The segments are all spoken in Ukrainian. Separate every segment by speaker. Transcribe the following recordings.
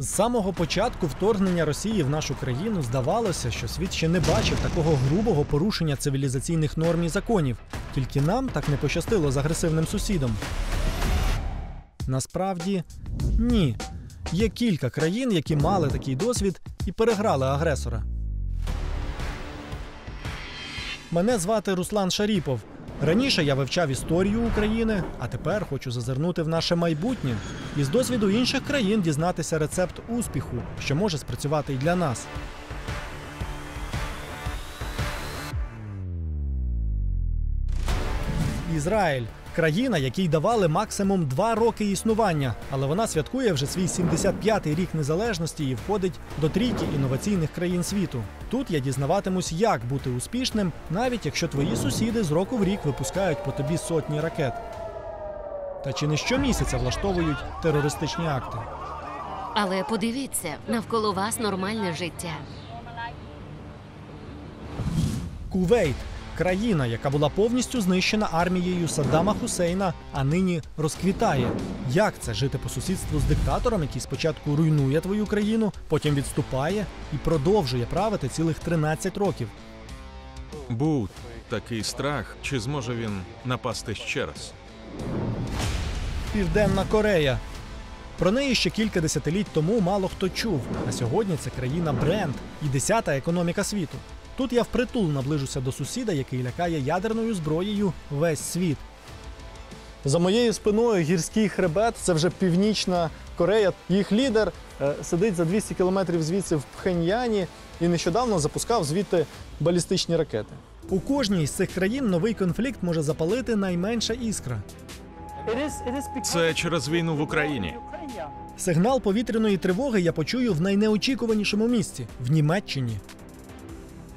Speaker 1: З самого початку вторгнення Росії в нашу країну здавалося, що світ ще не бачив такого грубого порушення цивілізаційних норм і законів. Тільки нам так не пощастило з агресивним сусідом. Насправді, ні. Є кілька країн, які мали такий досвід і переграли агресора. Мене звати Руслан Шаріпов. Раніше я вивчав історію України, а тепер хочу зазирнути в наше майбутнє і з досвіду інших країн дізнатися рецепт успіху, що може спрацювати і для нас. Ізраїль – країна, якій давали максимум 2 роки існування, але вона святкує вже свій 75-й рік незалежності і входить до трійки інноваційних країн світу. Тут я дізнаватимусь, як бути успішним, навіть якщо твої сусіди з року в рік випускають по тобі сотні ракет. Та чи не щомісяця влаштовують терористичні акти?
Speaker 2: Але подивіться, навколо вас нормальне життя.
Speaker 1: Кувейт – країна, яка була повністю знищена армією Саддама Хусейна, а нині розквітає. Як це – жити по сусідству з диктатором, який спочатку руйнує твою країну, потім відступає і продовжує правити цілих 13 років?
Speaker 3: Був такий страх, чи зможе він напасти ще раз?
Speaker 1: Південна Корея. Про неї ще кілька десятиліть тому мало хто чув, а сьогодні це країна-бренд і 10-та економіка світу. Тут я впритул наближуся до сусіда, який лякає ядерною зброєю весь світ. За моєю спиною гірський хребет, це вже Північна Корея. Їх лідер сидить за 200 кілометрів звідси в Пхеньяні і нещодавно запускав звідти балістичні ракети. У кожній з цих країн новий конфлікт може запалити найменша іскра.
Speaker 3: Це через війну в Україні.
Speaker 1: Сигнал повітряної тривоги я почую в найнеочікуванішому місці – в Німеччині.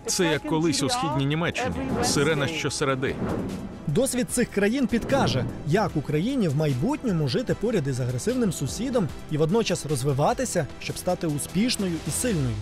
Speaker 3: Це як колись у східній Німеччині. Сирена щосереди.
Speaker 1: Досвід цих країн підкаже, як Україні в майбутньому жити поряд із агресивним сусідом і водночас розвиватися, щоб стати успішною і сильною.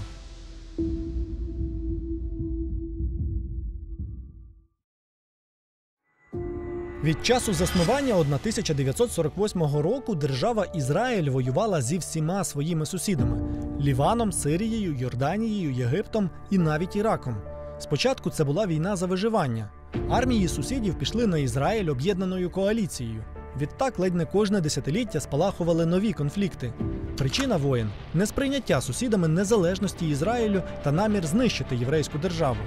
Speaker 1: Від часу заснування 1948 року держава Ізраїль воювала зі всіма своїми сусідами – Ліваном, Сирією, Йорданією, Єгиптом і навіть Іраком. Спочатку це була війна за виживання. Армії сусідів пішли на Ізраїль об'єднаною коаліцією. Відтак ледь не кожне десятиліття спалахували нові конфлікти. Причина воєн – несприйняття сусідами незалежності Ізраїлю та намір знищити єврейську державу.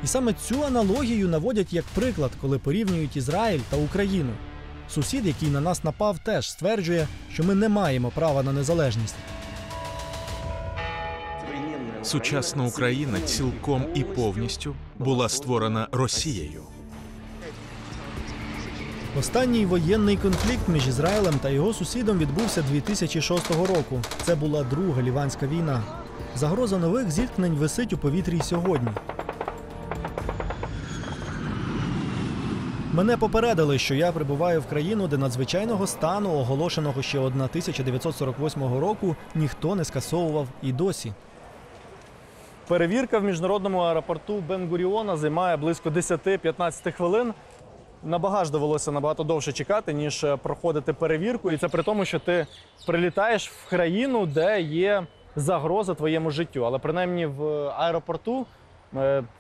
Speaker 1: І саме цю аналогію наводять як приклад, коли порівнюють Ізраїль та Україну. Сусід, який на нас напав, теж стверджує, що ми не маємо права на незалежність.
Speaker 3: Сучасна Україна цілком і повністю була створена Росією.
Speaker 1: Останній воєнний конфлікт між Ізраїлем та його сусідом відбувся 2006 року. Це була Друга Ліванська війна. Загроза нових зіткнень висить у повітрі й сьогодні. Мене попередили, що я прибуваю в країну, де надзвичайного стану, оголошеного ще 1948 року, ніхто не скасовував і досі. Перевірка в міжнародному аеропорту Бен-Гуріона займає близько 10-15 хвилин. На багаж довелося набагато довше чекати, ніж проходити перевірку. І це при тому, що ти прилітаєш в країну, де є загроза твоєму життю. Але принаймні в аеропорту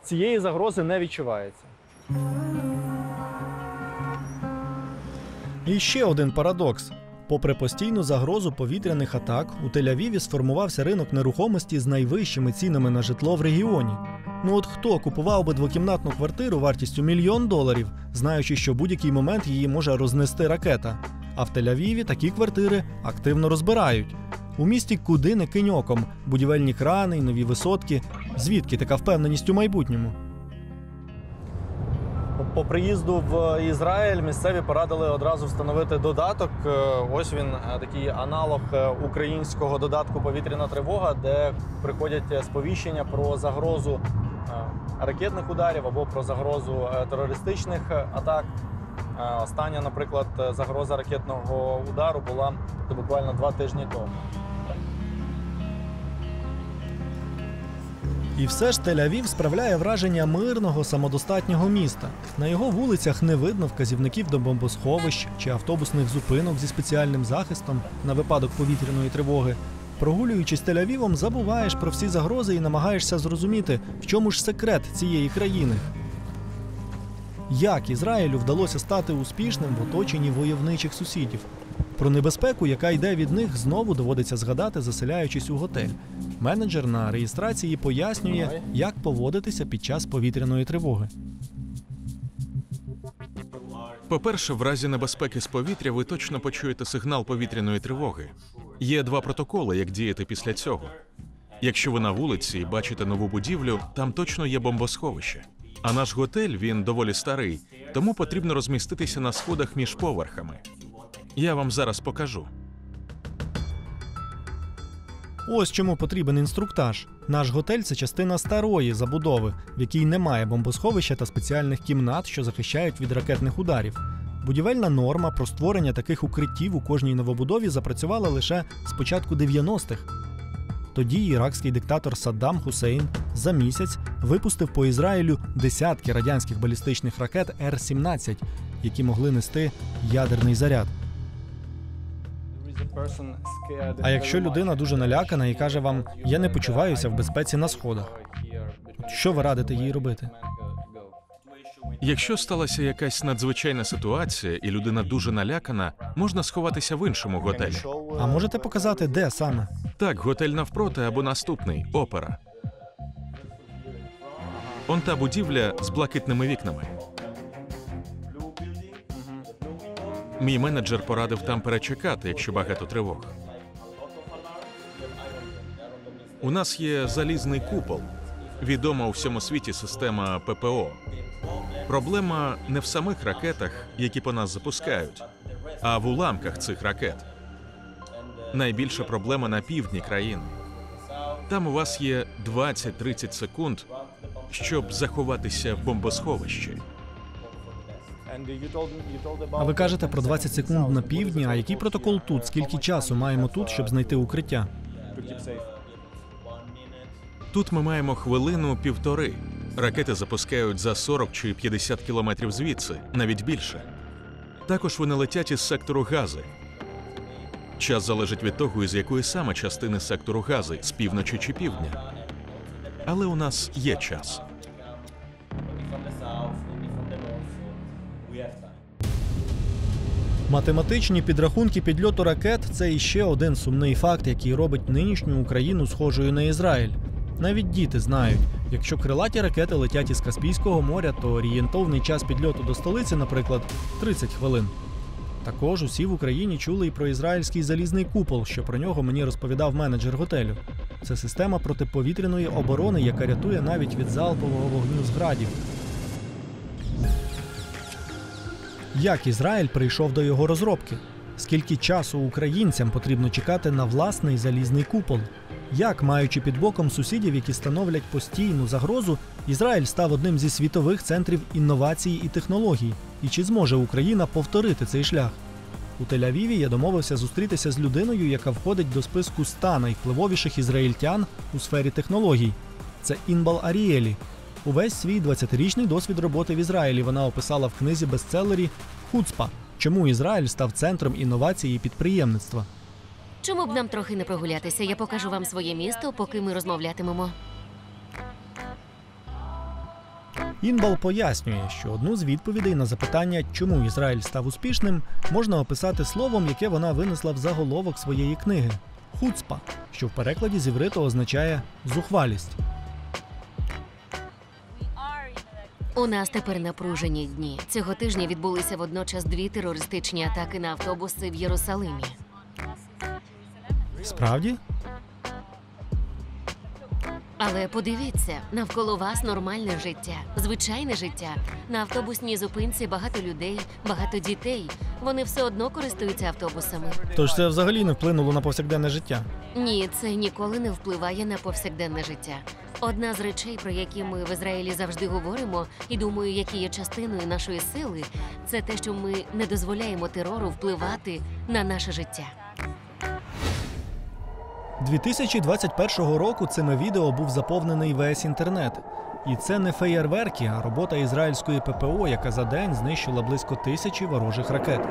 Speaker 1: цієї загрози не відчувається. І ще один парадокс. Попри постійну загрозу повітряних атак, у Тель-Авіві сформувався ринок нерухомості з найвищими цінами на житло в регіоні. Ну от хто купував би двокімнатну квартиру вартістю $1 мільйон, знаючи, що в будь-який момент її може рознести ракета? А в Тель-Авіві такі квартири активно розбирають. У місті куди не кинь оком – будівельні крани, нові висотки. Звідки така впевненість у майбутньому? По приїзду в Ізраїль місцеві порадили одразу встановити додаток. Ось він, такий аналог українського додатку «Повітряна тривога», де приходять сповіщення про загрозу ракетних ударів або про загрозу терористичних атак. Остання, наприклад, загроза ракетного удару була буквально 2 тижні тому. І все ж Тель-Авів справляє враження мирного, самодостатнього міста. На його вулицях не видно вказівників до бомбосховищ чи автобусних зупинок зі спеціальним захистом на випадок повітряної тривоги. Прогулюючись Тель-Авівом, забуваєш про всі загрози і намагаєшся зрозуміти, в чому ж секрет цієї країни. Як Ізраїлю вдалося стати успішним в оточенні войовничих сусідів? Про небезпеку, яка йде від них, знову доводиться згадати, заселяючись у готель. Менеджер на реєстрації пояснює, як поводитися під час повітряної тривоги.
Speaker 3: По-перше, в разі небезпеки з повітря ви точно почуєте сигнал повітряної тривоги. Є 2 протоколи, як діяти після цього. Якщо ви на вулиці і бачите нову будівлю, там точно є бомбосховище. А наш готель, він доволі старий, тому потрібно розміститися на сходах між поверхами. Я вам зараз покажу.
Speaker 1: Ось чому потрібен інструктаж. Наш готель – це частина старої забудови, в якій немає бомбосховища та спеціальних кімнат, що захищають від ракетних ударів. Будівельна норма про створення таких укриттів у кожній новобудові запрацювала лише з початку 90-х. Тоді іракський диктатор Саддам Хусейн за місяць випустив по Ізраїлю десятки радянських балістичних ракет Р-17, які могли нести ядерний заряд. А якщо людина дуже налякана і каже вам «я не почуваюся в безпеці на сходах», що ви радите їй робити?
Speaker 3: Якщо сталася якась надзвичайна ситуація і людина дуже налякана, можна сховатися в іншому готелі.
Speaker 1: А можете показати, де саме?
Speaker 3: Так, готель навпроти або наступний – Опера. Он та будівля з блакитними вікнами. Мій менеджер порадив там перечекати, якщо багато тривог. У нас є залізний купол. Відома у всьому світі система ППО. Проблема не в самих ракетах, які по нас запускають, а в уламках цих ракет. Найбільша проблема на півдні країни. Там у вас є 20-30 секунд, щоб заховатися в бомбосховищі.
Speaker 1: А ви кажете про 20 секунд на півдні, а який протокол тут? Скільки часу маємо тут, щоб знайти укриття?
Speaker 3: Тут ми маємо 1-1.5 хвилини. Ракети запускають за 40 чи 50 кілометрів звідси, навіть більше. Також вони летять із сектору Гази. Час залежить від того, із якої саме частини сектору Гази, з півночі чи півдня. Але у нас є час.
Speaker 1: Математичні підрахунки підльоту ракет – це іще один сумний факт, який робить нинішню Україну схожою на Ізраїль. Навіть діти знають, якщо крилаті ракети летять із Каспійського моря, то орієнтовний час підльоту до столиці, наприклад, 30 хвилин. Також усі в Україні чули і про ізраїльський залізний купол, що про нього мені розповідав менеджер готелю. Це система протиповітряної оборони, яка рятує навіть від залпового вогню з градів. Як Ізраїль прийшов до його розробки? Скільки часу українцям потрібно чекати на власний залізний купол? Як, маючи під боком сусідів, які становлять постійну загрозу, Ізраїль став одним зі світових центрів інновацій і технологій? І чи зможе Україна повторити цей шлях? У Тель-Авіві я домовився зустрітися з людиною, яка входить до списку 100 найвпливовіших ізраїльтян у сфері технологій. Це Інбал Арієлі. Увесь свій 20-річний досвід роботи в Ізраїлі вона описала в книзі-бестселері «Хуцпа. Чому Ізраїль став центром інновацій і підприємництва».
Speaker 2: Чому б нам трохи не прогулятися? Я покажу вам своє місто, поки ми розмовлятимемо.
Speaker 1: Інбал пояснює, що одну з відповідей на запитання, чому Ізраїль став успішним, можна описати словом, яке вона винесла в заголовок своєї книги – «Хуцпа», що в перекладі з івриту означає «зухвалість».
Speaker 2: У нас тепер напружені дні. Цього тижня відбулися водночас 2 терористичні атаки на автобуси в Єрусалимі.
Speaker 1: Справді?
Speaker 2: Але подивіться, навколо вас нормальне життя, звичайне життя. На автобусній зупинці багато людей, багато дітей. Вони все одно користуються автобусами.
Speaker 1: Тож це взагалі не вплинуло на повсякденне життя?
Speaker 2: Ні, це ніколи не впливає на повсякденне життя. Одна з речей, про які ми в Ізраїлі завжди говоримо, і думаю, які є частиною нашої сили, це те, що ми не дозволяємо терору впливати на наше життя.
Speaker 1: 2021 року цими відео був заповнений весь інтернет. І це не феєрверки, а робота ізраїльської ППО, яка за день знищила близько 1000 ворожих ракет.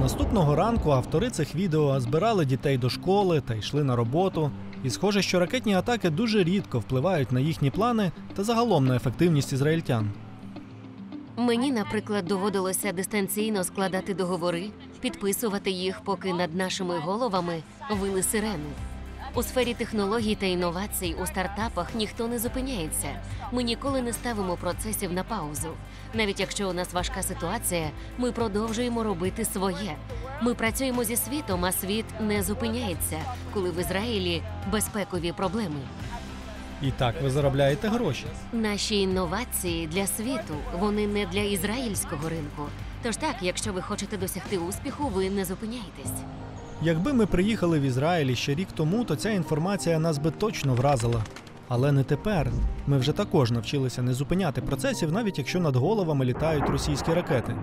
Speaker 1: Наступного ранку автори цих відео збирали дітей до школи та йшли на роботу. І схоже, що ракетні атаки дуже рідко впливають на їхні плани та загалом на ефективність ізраїльтян.
Speaker 2: Мені, наприклад, доводилося дистанційно складати договори, підписувати їх, поки над нашими головами вили сирени. У сфері технологій та інновацій у стартапах ніхто не зупиняється. Ми ніколи не ставимо процесів на паузу. Навіть якщо у нас важка ситуація, ми продовжуємо робити своє. Ми працюємо зі світом, а світ не зупиняється, коли в Ізраїлі безпекові проблеми.
Speaker 1: І так ви заробляєте гроші.
Speaker 2: Наші інновації для світу, вони не для ізраїльського ринку. Тож так, якщо ви хочете досягти успіху, ви не зупиняйтесь.
Speaker 1: Якби ми приїхали в Ізраїль ще рік тому, то ця інформація нас би точно вразила. Але не тепер. Ми вже також навчилися не зупиняти процесів, навіть якщо над головами літають російські ракети.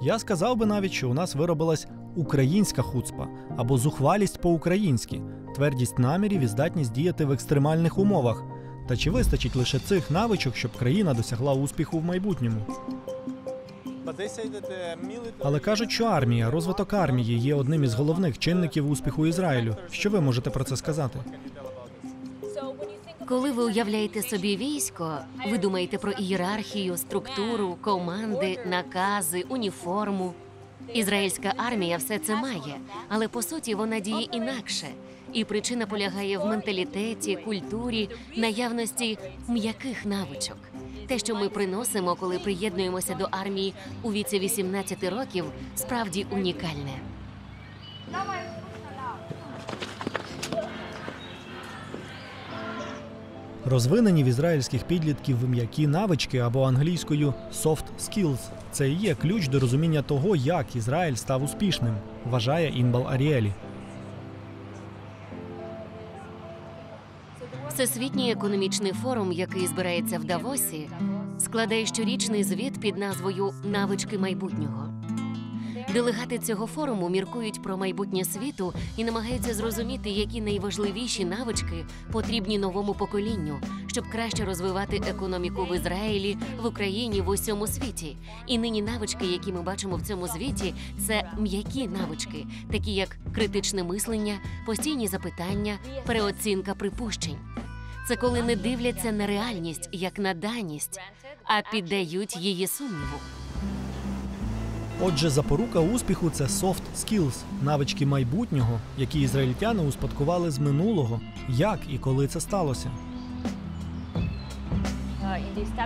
Speaker 1: Я сказав би навіть, що у нас виробилась українська хуцпа, або зухвалість по-українськи, твердість намірів і здатність діяти в екстремальних умовах. Та чи вистачить лише цих навичок, щоб країна досягла успіху в майбутньому? Але кажуть, що армія, розвиток армії є одним із головних чинників успіху Ізраїлю. Що ви можете про це сказати?
Speaker 2: Коли ви уявляєте собі військо, ви думаєте про ієрархію, структуру, команди, накази, уніформу. Ізраїльська армія все це має, але по суті вона діє інакше. І причина полягає в менталітеті, культурі, наявності м'яких навичок. Те, що ми приносимо, коли приєднуємося до армії у віці 18 років, справді унікальне.
Speaker 1: Розвинені в ізраїльських підлітків м'які навички або англійською «soft skills» – це і є ключ до розуміння того, як Ізраїль став успішним, вважає Інбал Аріелі.
Speaker 2: Всесвітній економічний форум, який збирається в Давосі, складає щорічний звіт під назвою «Навички майбутнього». Делегати цього форуму міркують про майбутнє світу і намагаються зрозуміти, які найважливіші навички потрібні новому поколінню, щоб краще розвивати економіку в Ізраїлі, в Україні, в усьому світі. І нині навички, які ми бачимо в цьому звіті, це м'які навички, такі як критичне мислення, постійні запитання, переоцінка припущень. Це коли не дивляться на реальність як на даність, а піддають її сумніву.
Speaker 1: Отже, запорука успіху – це soft skills – навички майбутнього, які ізраїльтяни успадкували з минулого. Як і коли це сталося?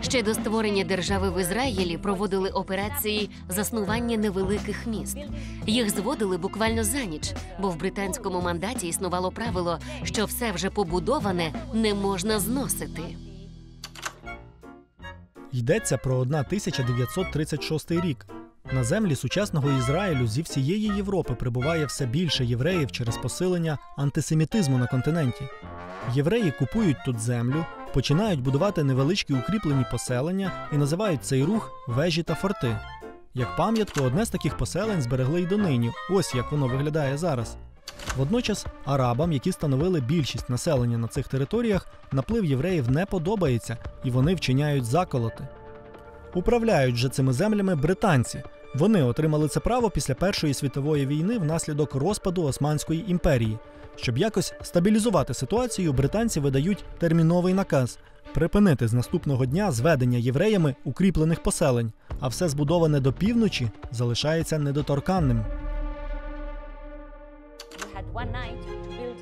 Speaker 2: Ще до створення держави в Ізраїлі проводили операції заснування невеликих міст. Їх зводили буквально за ніч, бо в британському мандаті існувало правило, що все вже побудоване не можна зносити.
Speaker 1: Йдеться про 1936 рік. На землі сучасного Ізраїлю зі всієї Європи прибуває все більше євреїв через посилення антисемітизму на континенті. Євреї купують тут землю, починають будувати невеличкі укріплені поселення і називають цей рух вежі та форти. Як пам'ятку, одне з таких поселень зберегли й донині. Ось як воно виглядає зараз. Водночас арабам, які становили більшість населення на цих територіях, наплив євреїв не подобається і вони вчиняють заколоти. Управляють же цими землями британці. Вони отримали це право після Першої світової війни внаслідок розпаду Османської імперії. Щоб якось стабілізувати ситуацію, британці видають терміновий наказ – припинити з наступного дня зведення євреями укріплених поселень, а все збудоване до півночі залишається недоторканним.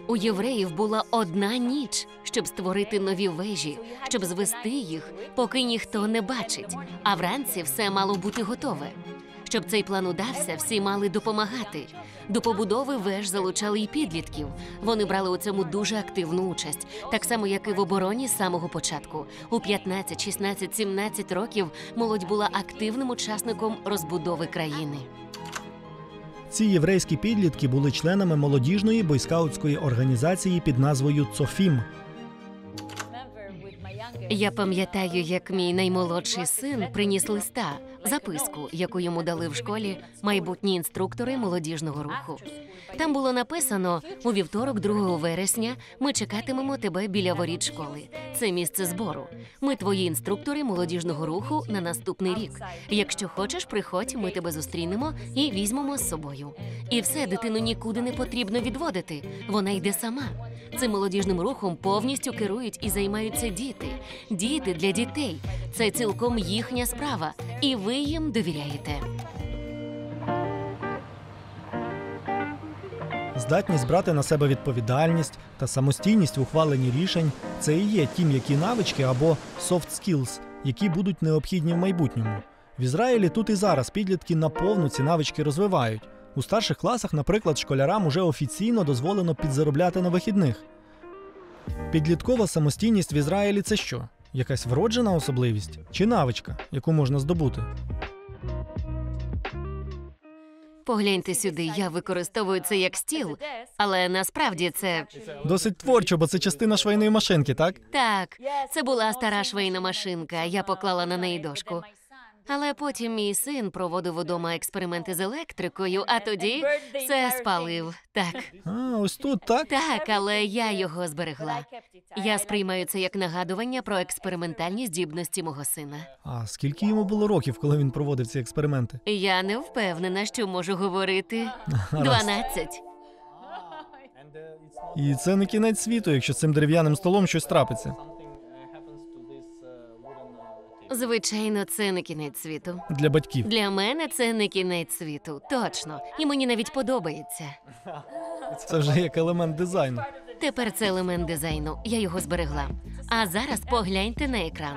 Speaker 2: У євреїв була одна ніч, щоб створити нові вежі, щоб звести їх, поки ніхто не бачить, а вранці все мало бути готове. Щоб цей план удався, всі мали допомагати. До побудови веж залучали й підлітків. Вони брали у цьому дуже активну участь, так само, як і в обороні з самого початку. У 15, 16, 17 років молодь була активним учасником розбудови країни.
Speaker 1: Ці єврейські підлітки були членами молодіжної бойскаутської організації під назвою «Цофім».
Speaker 2: Я пам'ятаю, як мій наймолодший син приніс листа, записку, яку йому дали в школі майбутні інструктори молодіжного руху. Там було написано: у вівторок, 2 вересня, ми чекатимемо тебе біля воріт школи. Це місце збору. Ми твої інструктори молодіжного руху на наступний рік. Якщо хочеш, приходь, ми тебе зустрінемо і візьмемо з собою. І все, дитину нікуди не потрібно відводити. Вона йде сама. Цим молодіжним рухом повністю керують і займаються діти. Діти для дітей. Це цілком їхня справа. І ви їм довіряєте.
Speaker 1: Здатність брати на себе відповідальність та самостійність в ухваленні рішень – це і є ті м'які навички або soft skills, які будуть необхідні в майбутньому. В Ізраїлі тут і зараз підлітки наповну ці навички розвивають. У старших класах, наприклад, школярам уже офіційно дозволено підзаробляти на вихідних. Підліткова самостійність в Ізраїлі – це що? Якась вроджена особливість? Чи навичка, яку можна здобути?
Speaker 2: Погляньте сюди, я використовую це як стіл, але насправді це...
Speaker 1: Досить творчо, бо це частина швейної машинки, так?
Speaker 2: Так, це була стара швейна машинка, я поклала на неї дошку. Але потім мій син проводив удома експерименти з електрикою, а тоді все спалив. Так.
Speaker 1: А, ось тут, так?
Speaker 2: Так, але я його зберегла. Я сприймаю це як нагадування про експериментальні здібності мого сина.
Speaker 1: А скільки йому було років, коли він проводив ці експерименти?
Speaker 2: Я не впевнена, що можу говорити. 12.
Speaker 1: І це не кінець світу, якщо з цим дерев'яним столом щось трапиться.
Speaker 2: Звичайно, це не кінець світу.
Speaker 1: Для батьків.
Speaker 2: Для мене це не кінець світу, точно. І мені навіть подобається.
Speaker 1: Це вже як елемент дизайну.
Speaker 2: Тепер це елемент дизайну, я його зберегла. А зараз погляньте на екран.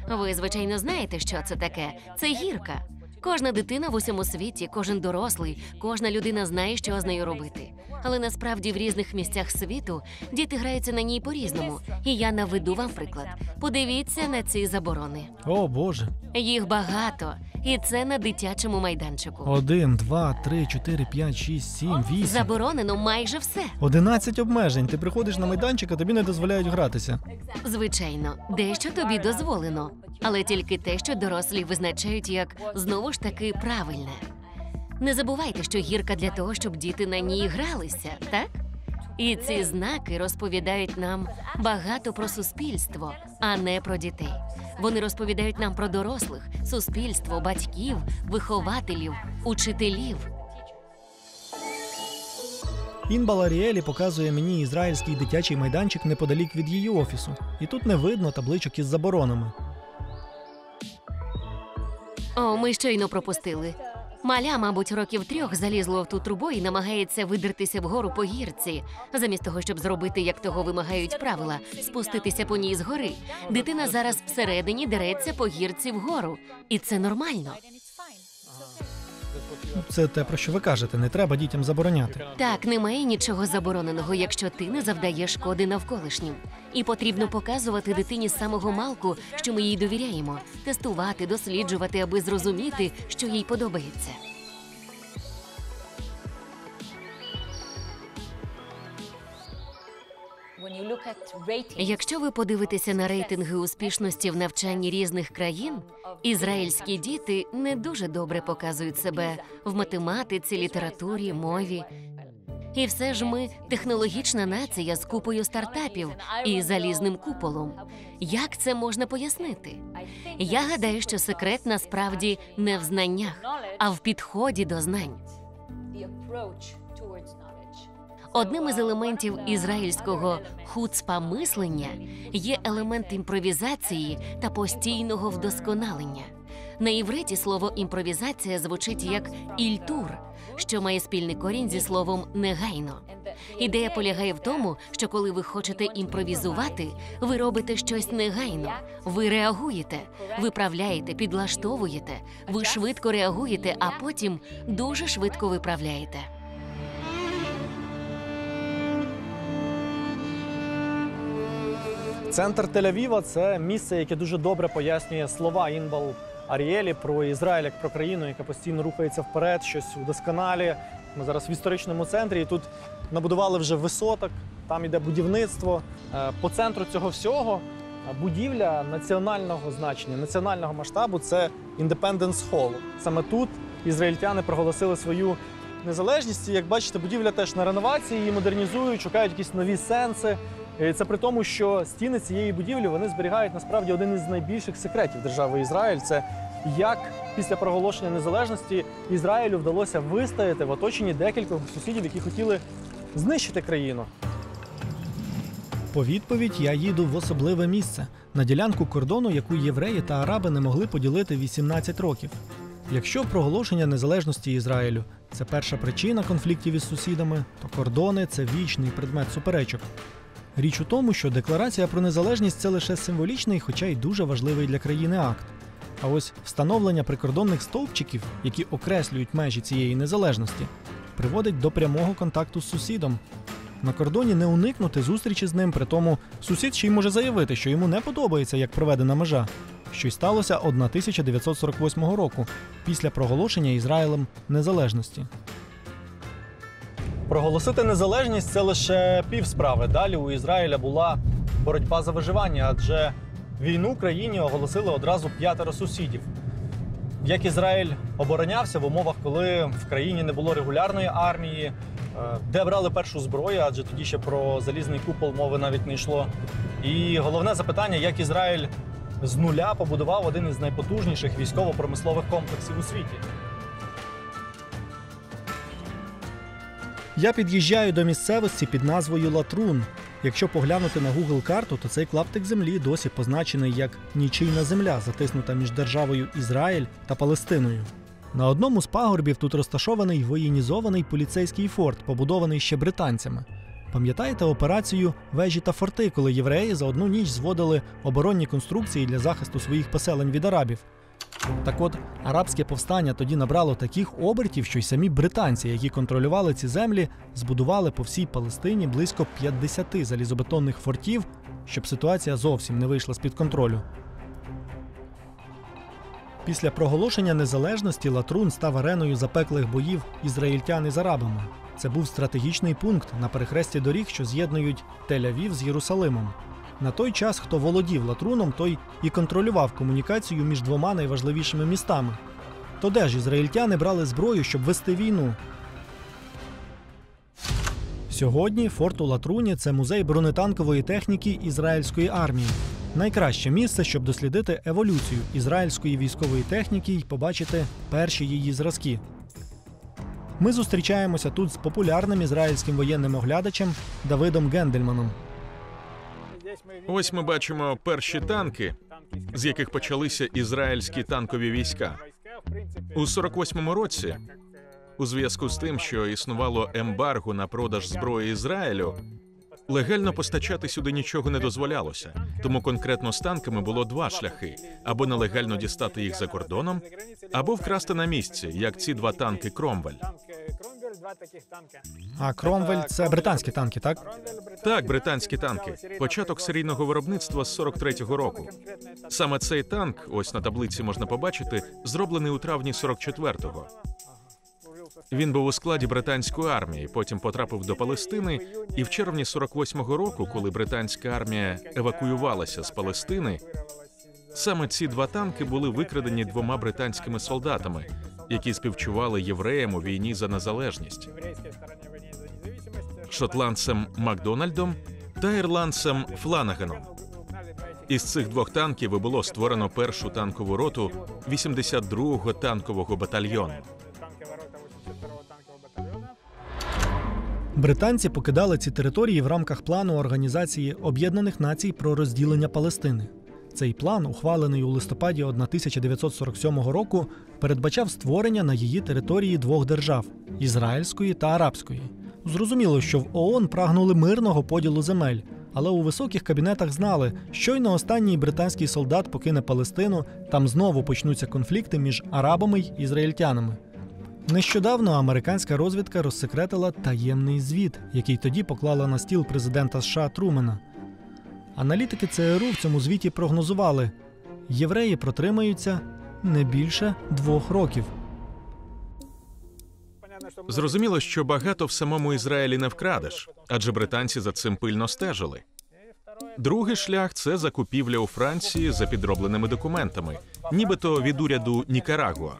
Speaker 2: Ви, звичайно, знаєте, що це таке. Це гірка. Кожна дитина в усьому світі, кожен дорослий, кожна людина знає, що з нею робити. Але насправді в різних місцях світу діти граються на ній по-різному. І я наведу вам приклад. Подивіться на ці заборони.
Speaker 1: О, Боже.
Speaker 2: Їх багато. І це на дитячому майданчику.
Speaker 1: 1, 2, 3, 4, 5, 6, 7, 8.
Speaker 2: Заборонено майже все.
Speaker 1: 11 обмежень. Ти приходиш на майданчик, а тобі не дозволяють гратися.
Speaker 2: Звичайно, дещо тобі дозволено. Але тільки те, що дорослі визначають як, знову ж таки, правильне. Не забувайте, що гірка для того, щоб діти на ній гралися, так? І ці знаки розповідають нам багато про суспільство, а не про дітей. Вони розповідають нам про дорослих, суспільство, батьків, вихователів, учителів.
Speaker 1: Інбал Аріелі показує мені ізраїльський дитячий майданчик неподалік від її офісу. І тут не видно табличок із заборонами.
Speaker 2: О, ми щойно пропустили. Маля, мабуть, років 3 залізло в ту трубу і намагається видертися вгору по гірці. Замість того, щоб зробити, як того вимагають правила, спуститися по ній згори. Дитина зараз всередині дереться по гірці вгору. І це нормально.
Speaker 1: Це те, про що ви кажете, не треба дітям забороняти.
Speaker 2: Так, немає нічого забороненого, якщо ти не завдаєш шкоди навколишнім. І потрібно показувати дитині з самого малку, що ми їй довіряємо. Тестувати, досліджувати, аби зрозуміти, що їй подобається. Якщо ви подивитеся на рейтинги успішності в навчанні різних країн, ізраїльські діти не дуже добре показують себе в математиці, літературі, мові. І все ж ми технологічна нація з купою стартапів і залізним куполом. Як це можна пояснити? Я гадаю, що секрет насправді не в знаннях, а в підході до знань. Одним із елементів ізраїльського хуцпа-мислення є елемент імпровізації та постійного вдосконалення. На івриті слово «імпровізація» звучить як «ільтур», що має спільний корінь зі словом «негайно». Ідея полягає в тому, що коли ви хочете імпровізувати, ви робите щось негайно, ви реагуєте, виправляєте, підлаштовуєте, ви швидко реагуєте, а потім дуже швидко виправляєте.
Speaker 1: Центр Тель-Авіва – це місце, яке дуже добре пояснює слова Інбал Аріелі про Ізраїль як про країну, яка постійно рухається вперед, щось удосконалює. Ми зараз в історичному центрі, і тут набудували вже висоток, там іде будівництво. По центру цього всього будівля національного значення, національного масштабу – це Independence Hall. Саме тут ізраїльтяни проголосили свою незалежність. І, як бачите, будівля теж на реновації, її модернізують, шукають якісь нові сенси. І це при тому, що стіни цієї будівлі вони зберігають насправді один із найбільших секретів держави Ізраїль. Це як після проголошення незалежності Ізраїлю вдалося вистояти в оточенні декількох сусідів, які хотіли знищити країну. По відповідь я їду в особливе місце – на ділянку кордону, яку євреї та араби не могли поділити 18 років. Якщо проголошення незалежності Ізраїлю – це перша причина конфліктів із сусідами, то кордони – це вічний предмет суперечок. Річ у тому, що декларація про незалежність – це лише символічний, хоча й дуже важливий для країни акт. А ось встановлення прикордонних стовпчиків, які окреслюють межі цієї незалежності, приводить до прямого контакту з сусідом. На кордоні не уникнути зустрічі з ним, при тому сусід ще й може заявити, що йому не подобається, як проведена межа, що й сталося 1948 року, після проголошення Ізраїлем незалежності. Проголосити незалежність – це лише півсправи. Далі у Ізраїля була боротьба за виживання, адже війну країні оголосили одразу 5 сусідів. Як Ізраїль оборонявся в умовах, коли в країні не було регулярної армії, де брали першу зброю, адже тоді ще про залізний купол мови навіть не йшло. І головне запитання, як Ізраїль з нуля побудував один із найпотужніших військово-промислових комплексів у світі. Я під'їжджаю до місцевості під назвою Латрун. Якщо поглянути на Google карту, то цей клаптик землі досі позначений як нічийна земля, затиснута між державою Ізраїль та Палестиною. На одному з пагорбів тут розташований воєнізований поліцейський форт, побудований ще британцями. Пам'ятаєте операцію «Вежі та форти», коли євреї за одну ніч зводили оборонні конструкції для захисту своїх поселень від арабів? Так от, арабське повстання тоді набрало таких обертів, що й самі британці, які контролювали ці землі, збудували по всій Палестині близько 50 залізобетонних фортів, щоб ситуація зовсім не вийшла з-під контролю. Після проголошення незалежності Латрун став ареною запеклих боїв ізраїльтян із арабами. Це був стратегічний пункт на перехресті доріг, що з'єднують Тель-Авів з Єрусалимом. На той час, хто володів Латруном, той і контролював комунікацію між двома найважливішими містами. То де ж ізраїльтяни брали зброю, щоб вести війну? Сьогодні форт у Латруні – це музей бронетанкової техніки ізраїльської армії. Найкраще місце, щоб дослідити еволюцію ізраїльської військової техніки і побачити перші її зразки. Ми зустрічаємося тут з популярним ізраїльським воєнним оглядачем Давидом Гендельманом.
Speaker 3: Ось ми бачимо перші танки, з яких почалися ізраїльські танкові війська. У 48-му році, у зв'язку з тим, що існувало ембарго на продаж зброї Ізраїлю, легально постачати сюди нічого не дозволялося. Тому конкретно з танками було два шляхи – або нелегально дістати їх за кордоном, або вкрасти на місці, як ці два танки «Кромвель».
Speaker 1: А «Кромвель» – це британські танки, так?
Speaker 3: Так, британські танки. Початок серійного виробництва з 43-го року. Саме цей танк, ось на таблиці можна побачити, зроблений у травні 44-го. Він був у складі британської армії, потім потрапив до Палестини, і в червні 48-го року, коли британська армія евакуювалася з Палестини, саме ці два танки були викрадені двома британськими солдатами, які співчували євреям у війні за незалежність. Шотландцем Макдональдом та ірландцем Фланаганом. Із цих двох танків і було створено першу танкову роту 82-го танкового батальйону.
Speaker 1: Британці покидали ці території в рамках плану Організації Об'єднаних Націй про розділення Палестини. Цей план, ухвалений у листопаді 1947 року, передбачав створення на її території двох держав – ізраїльської та арабської. Зрозуміло, що в ООН прагнули мирного поділу земель, але у високих кабінетах знали, щойно останній британський солдат покине Палестину, там знову почнуться конфлікти між арабами й ізраїльтянами. Нещодавно американська розвідка розсекретила таємний звіт, який тоді поклала на стіл президента США Трумена. Аналітики ЦРУ в цьому звіті прогнозували – євреї протримаються не більше 2 років.
Speaker 3: Зрозуміло, що багато в самому Ізраїлі не вкрадеш, адже британці за цим пильно стежили. Другий шлях – це закупівля у Франції за підробленими документами, нібито від уряду Нікарагуа.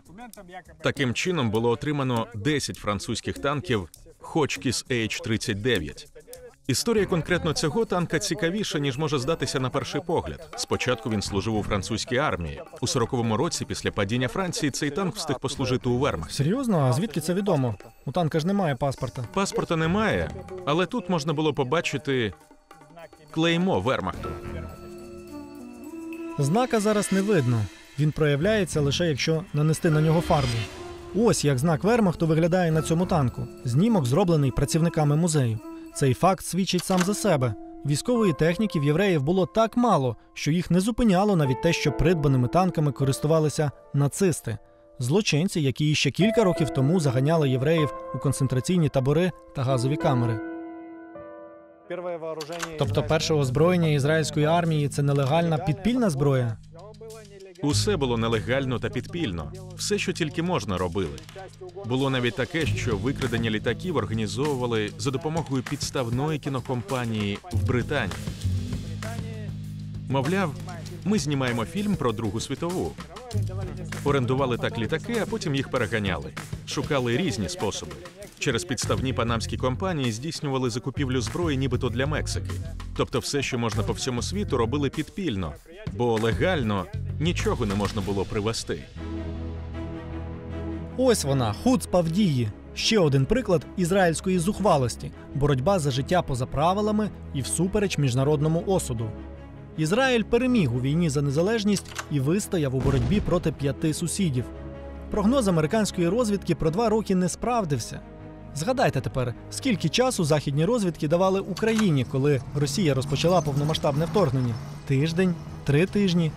Speaker 3: Таким чином було отримано 10 французьких танків Hotchkiss H-39. Історія конкретно цього танка цікавіша, ніж може здатися на перший погляд. Спочатку він служив у французькій армії. У 40-му році, після падіння Франції, цей танк встиг послужити у вермахті.
Speaker 1: Серйозно? А звідки це відомо? У танка ж немає паспорта.
Speaker 3: Паспорта немає, але тут можна було побачити клеймо вермахту.
Speaker 1: Знака зараз не видно. Він проявляється лише якщо нанести на нього фарбу. Ось як знак вермахту виглядає на цьому танку. Знімок зроблений працівниками музею. Цей факт свідчить сам за себе. Військової техніки в євреїв було так мало, що їх не зупиняло навіть те, що придбаними танками користувалися нацисти. Злочинці, які ще кілька років тому заганяли євреїв у концентраційні табори та газові камери. Тобто перше озброєння ізраїльської армії – це нелегальна підпільна зброя?
Speaker 3: Усе було нелегально та підпільно. Все, що тільки можна, робили. Було навіть таке, що викрадення літаків організовували за допомогою підставної кінокомпанії в Британії. Мовляв, ми знімаємо фільм про Другу світову. Орендували так літаки, а потім їх переганяли. Шукали різні способи. Через підставні панамські компанії здійснювали закупівлю зброї нібито для Мексики. Тобто все, що можна по всьому світу, робили підпільно, бо легально нічого не можна було привезти.
Speaker 1: Ось вона, хуцпа в дії. Ще один приклад ізраїльської зухвалості – боротьба за життя поза правилами і всупереч міжнародному осуду. Ізраїль переміг у війні за незалежність і вистояв у боротьбі проти 5 сусідів. Прогноз американської розвідки про 2 роки не справдився. Згадайте тепер, скільки часу західні розвідки давали Україні, коли Росія розпочала повномасштабне вторгнення? Тиждень? 3 тижні?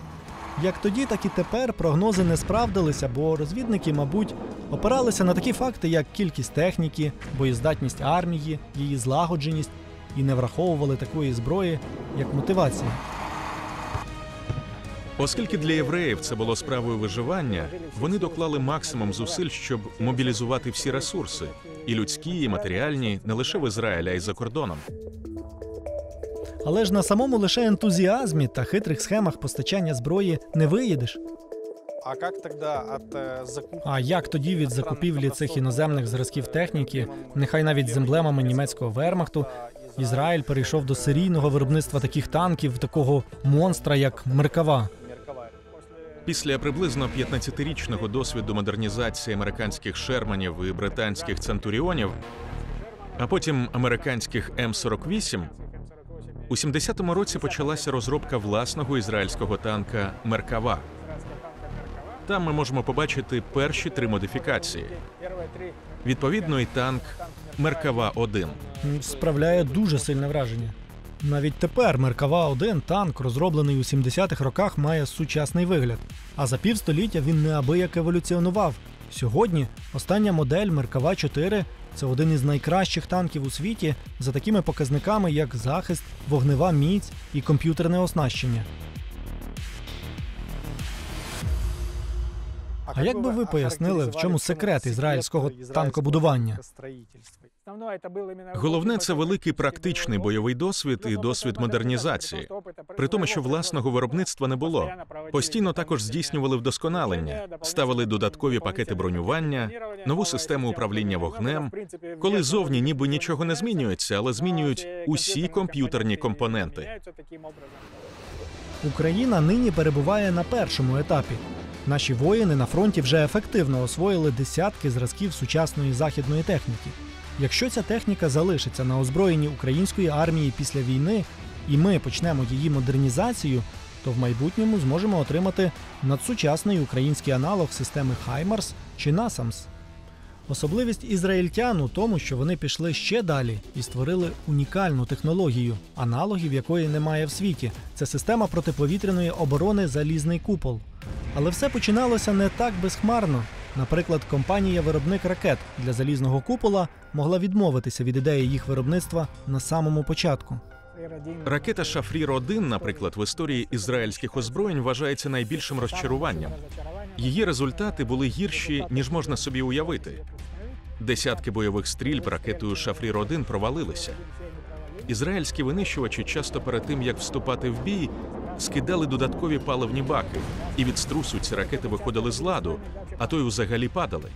Speaker 1: Як тоді, так і тепер прогнози не справдилися, бо розвідники, мабуть, опиралися на такі факти, як кількість техніки, боєздатність армії, її злагодженість, і не враховували такої зброї, як мотивація.
Speaker 3: Оскільки для євреїв це було справою виживання, вони доклали максимум зусиль, щоб мобілізувати всі ресурси – і людські, і матеріальні, не лише в Ізраїлі, а й за кордоном.
Speaker 1: Але ж на самому лише ентузіазмі та хитрих схемах постачання зброї не виїдеш. А як тоді від закупівлі цих іноземних зразків техніки, нехай навіть з емблемами німецького вермахту, Ізраїль перейшов до серійного виробництва таких танків, такого монстра, як Меркава?
Speaker 3: Після приблизно 15-річного досвіду модернізації американських Шерманів і британських Центуріонів, а потім американських М-48, у 70-му році почалася розробка власного ізраїльського танка «Меркава». Там ми можемо побачити перші 3 модифікації. Відповідно, і танк «Меркава-1».
Speaker 1: Справляє дуже сильне враження. Навіть тепер Меркава-1 танк, розроблений у 70-х роках, має сучасний вигляд. А за півстоліття він неабияк еволюціонував. Сьогодні остання модель Меркава-4 – це один із найкращих танків у світі за такими показниками, як захист, вогнева міць і комп'ютерне оснащення. А як би ви пояснили, в чому секрет ізраїльського танкобудування?
Speaker 3: Головне – це великий практичний бойовий досвід і досвід модернізації. При тому, що власного виробництва не було. Постійно також здійснювали вдосконалення, ставили додаткові пакети бронювання, нову систему управління вогнем. Коли зовні ніби нічого не змінюється, але змінюють усі комп'ютерні компоненти.
Speaker 1: Україна нині перебуває на першому етапі. Наші воїни на фронті вже ефективно освоїли десятки зразків сучасної західної техніки. Якщо ця техніка залишиться на озброєнні української армії після війни, і ми почнемо її модернізацію, то в майбутньому зможемо отримати надсучасний український аналог системи HIMARS чи NASAMS. Особливість ізраїльтян у тому, що вони пішли ще далі і створили унікальну технологію, аналогів якої немає в світі. Це система протиповітряної оборони «Залізний купол». Але все починалося не так безхмарно. Наприклад, компанія-виробник ракет для «Залізного купола» могла відмовитися від ідеї їх виробництва на самому початку.
Speaker 3: Ракета «Шафрір-1», наприклад, в історії ізраїльських озброєнь вважається найбільшим розчаруванням. Її результати були гірші, ніж можна собі уявити. Десятки бойових стрільб ракетою «Шафрір-1» провалилися. ізраїльські винищувачі часто перед тим, як вступати в бій, скидали додаткові паливні баки, і від струсу ці ракети виходили з ладу, а то й взагалі падали.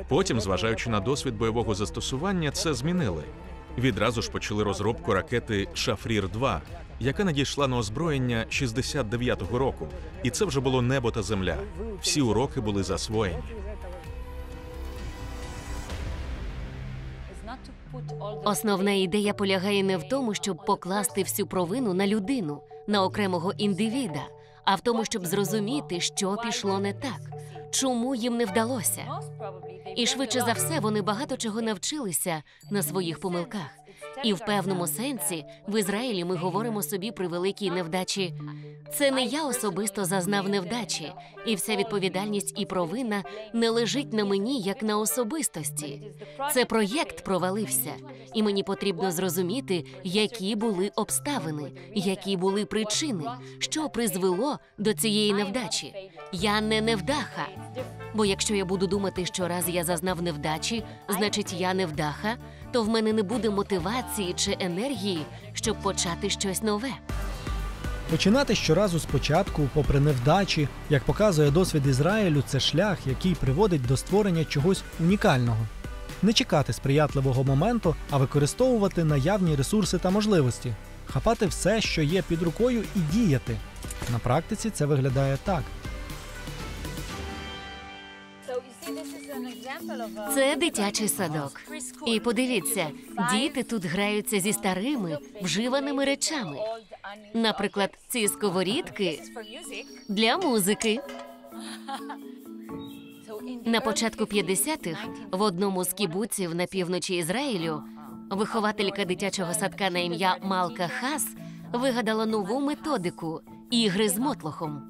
Speaker 3: Потім, зважаючи на досвід бойового застосування, це змінили. Відразу ж почали розробку ракети «Шафрір-2», яка надійшла на озброєння 69-го року. І це вже було небо та земля. Всі уроки були засвоєні.
Speaker 2: Основна ідея полягає не в тому, щоб покласти всю провину на людину, на окремого індивіда, а в тому, щоб зрозуміти, що пішло не так, чому їм не вдалося. І швидше за все вони багато чого навчилися на своїх помилках. І в певному сенсі в Ізраїлі ми говоримо собі при великій невдачі: це не я особисто зазнав невдачі, і вся відповідальність і провина не лежить на мені, як на особистості. Це проєкт провалився, і мені потрібно зрозуміти, які були обставини, які були причини, що призвело до цієї невдачі. Я не невдаха. Бо якщо я буду думати, що раз я зазнав невдачі, значить я невдаха, то в мене не буде мотивації чи енергії, щоб почати щось нове.
Speaker 1: Починати щоразу спочатку, попри невдачі, як показує досвід Ізраїлю, це шлях, який приводить до створення чогось унікального. Не чекати сприятливого моменту, а використовувати наявні ресурси та можливості. Хапати все, що є під рукою, і діяти. На практиці це виглядає так.
Speaker 2: Це дитячий садок. І подивіться, діти тут граються зі старими, вживаними речами. Наприклад, ці сковорідки для музики. На початку 50-х в одному з кібуців на півночі Ізраїлю вихователька дитячого садка на ім'я Малка Хас вигадала нову методику – ігри з мотлохом.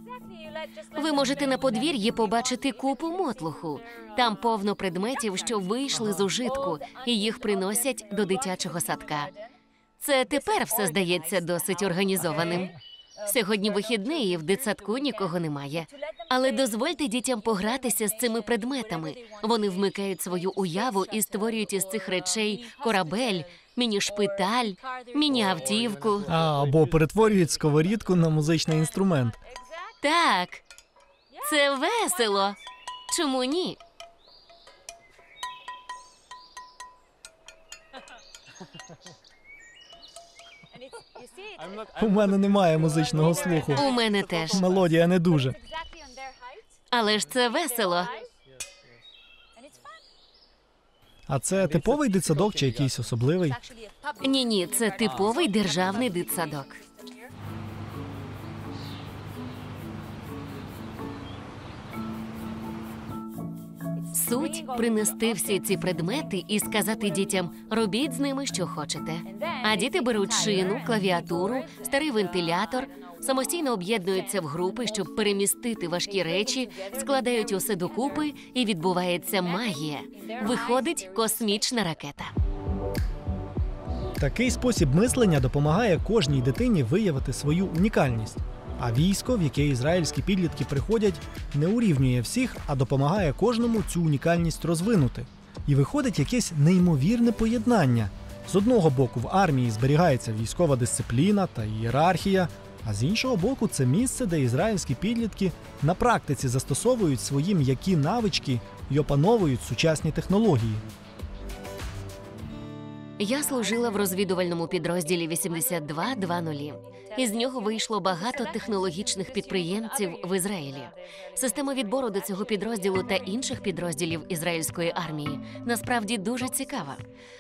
Speaker 2: Ви можете на подвір'ї побачити купу мотлоху. Там повно предметів, що вийшли з ужитку, і їх приносять до дитячого садка. Це тепер все здається досить організованим. Сьогодні вихідний, і в дитсадку нікого немає. Але дозвольте дітям погратися з цими предметами. Вони вмикають свою уяву і створюють із цих речей корабель, міні-шпиталь, міні-автівку.
Speaker 1: Або перетворюють сковорідку на музичний інструмент.
Speaker 2: Так, це весело. Чому ні?
Speaker 1: У мене немає музичного слуху.
Speaker 2: У мене теж.
Speaker 1: Мелодія не дуже.
Speaker 2: Але ж це весело.
Speaker 1: А це типовий дитсадок чи якийсь особливий?
Speaker 2: Ні, це типовий державний дитсадок. Суть – принести всі ці предмети і сказати дітям: робіть з ними, що хочете. А діти беруть шину, клавіатуру, старий вентилятор, самостійно об'єднуються в групи, щоб перемістити важкі речі, складають усе докупи, і відбувається магія. Виходить космічна ракета.
Speaker 1: Такий спосіб мислення допомагає кожній дитині виявити свою унікальність. А військо, в яке ізраїльські підлітки приходять, не урівнює всіх, а допомагає кожному цю унікальність розвинути. І виходить якесь неймовірне поєднання. З одного боку в армії зберігається військова дисципліна та ієрархія, а з іншого боку це місце, де ізраїльські підлітки на практиці застосовують свої м'які навички і опановують сучасні технології.
Speaker 2: Я служила в розвідувальному підрозділі 8200. Із нього вийшло багато технологічних підприємців в Ізраїлі. Система відбору до цього підрозділу та інших підрозділів ізраїльської армії насправді дуже цікава.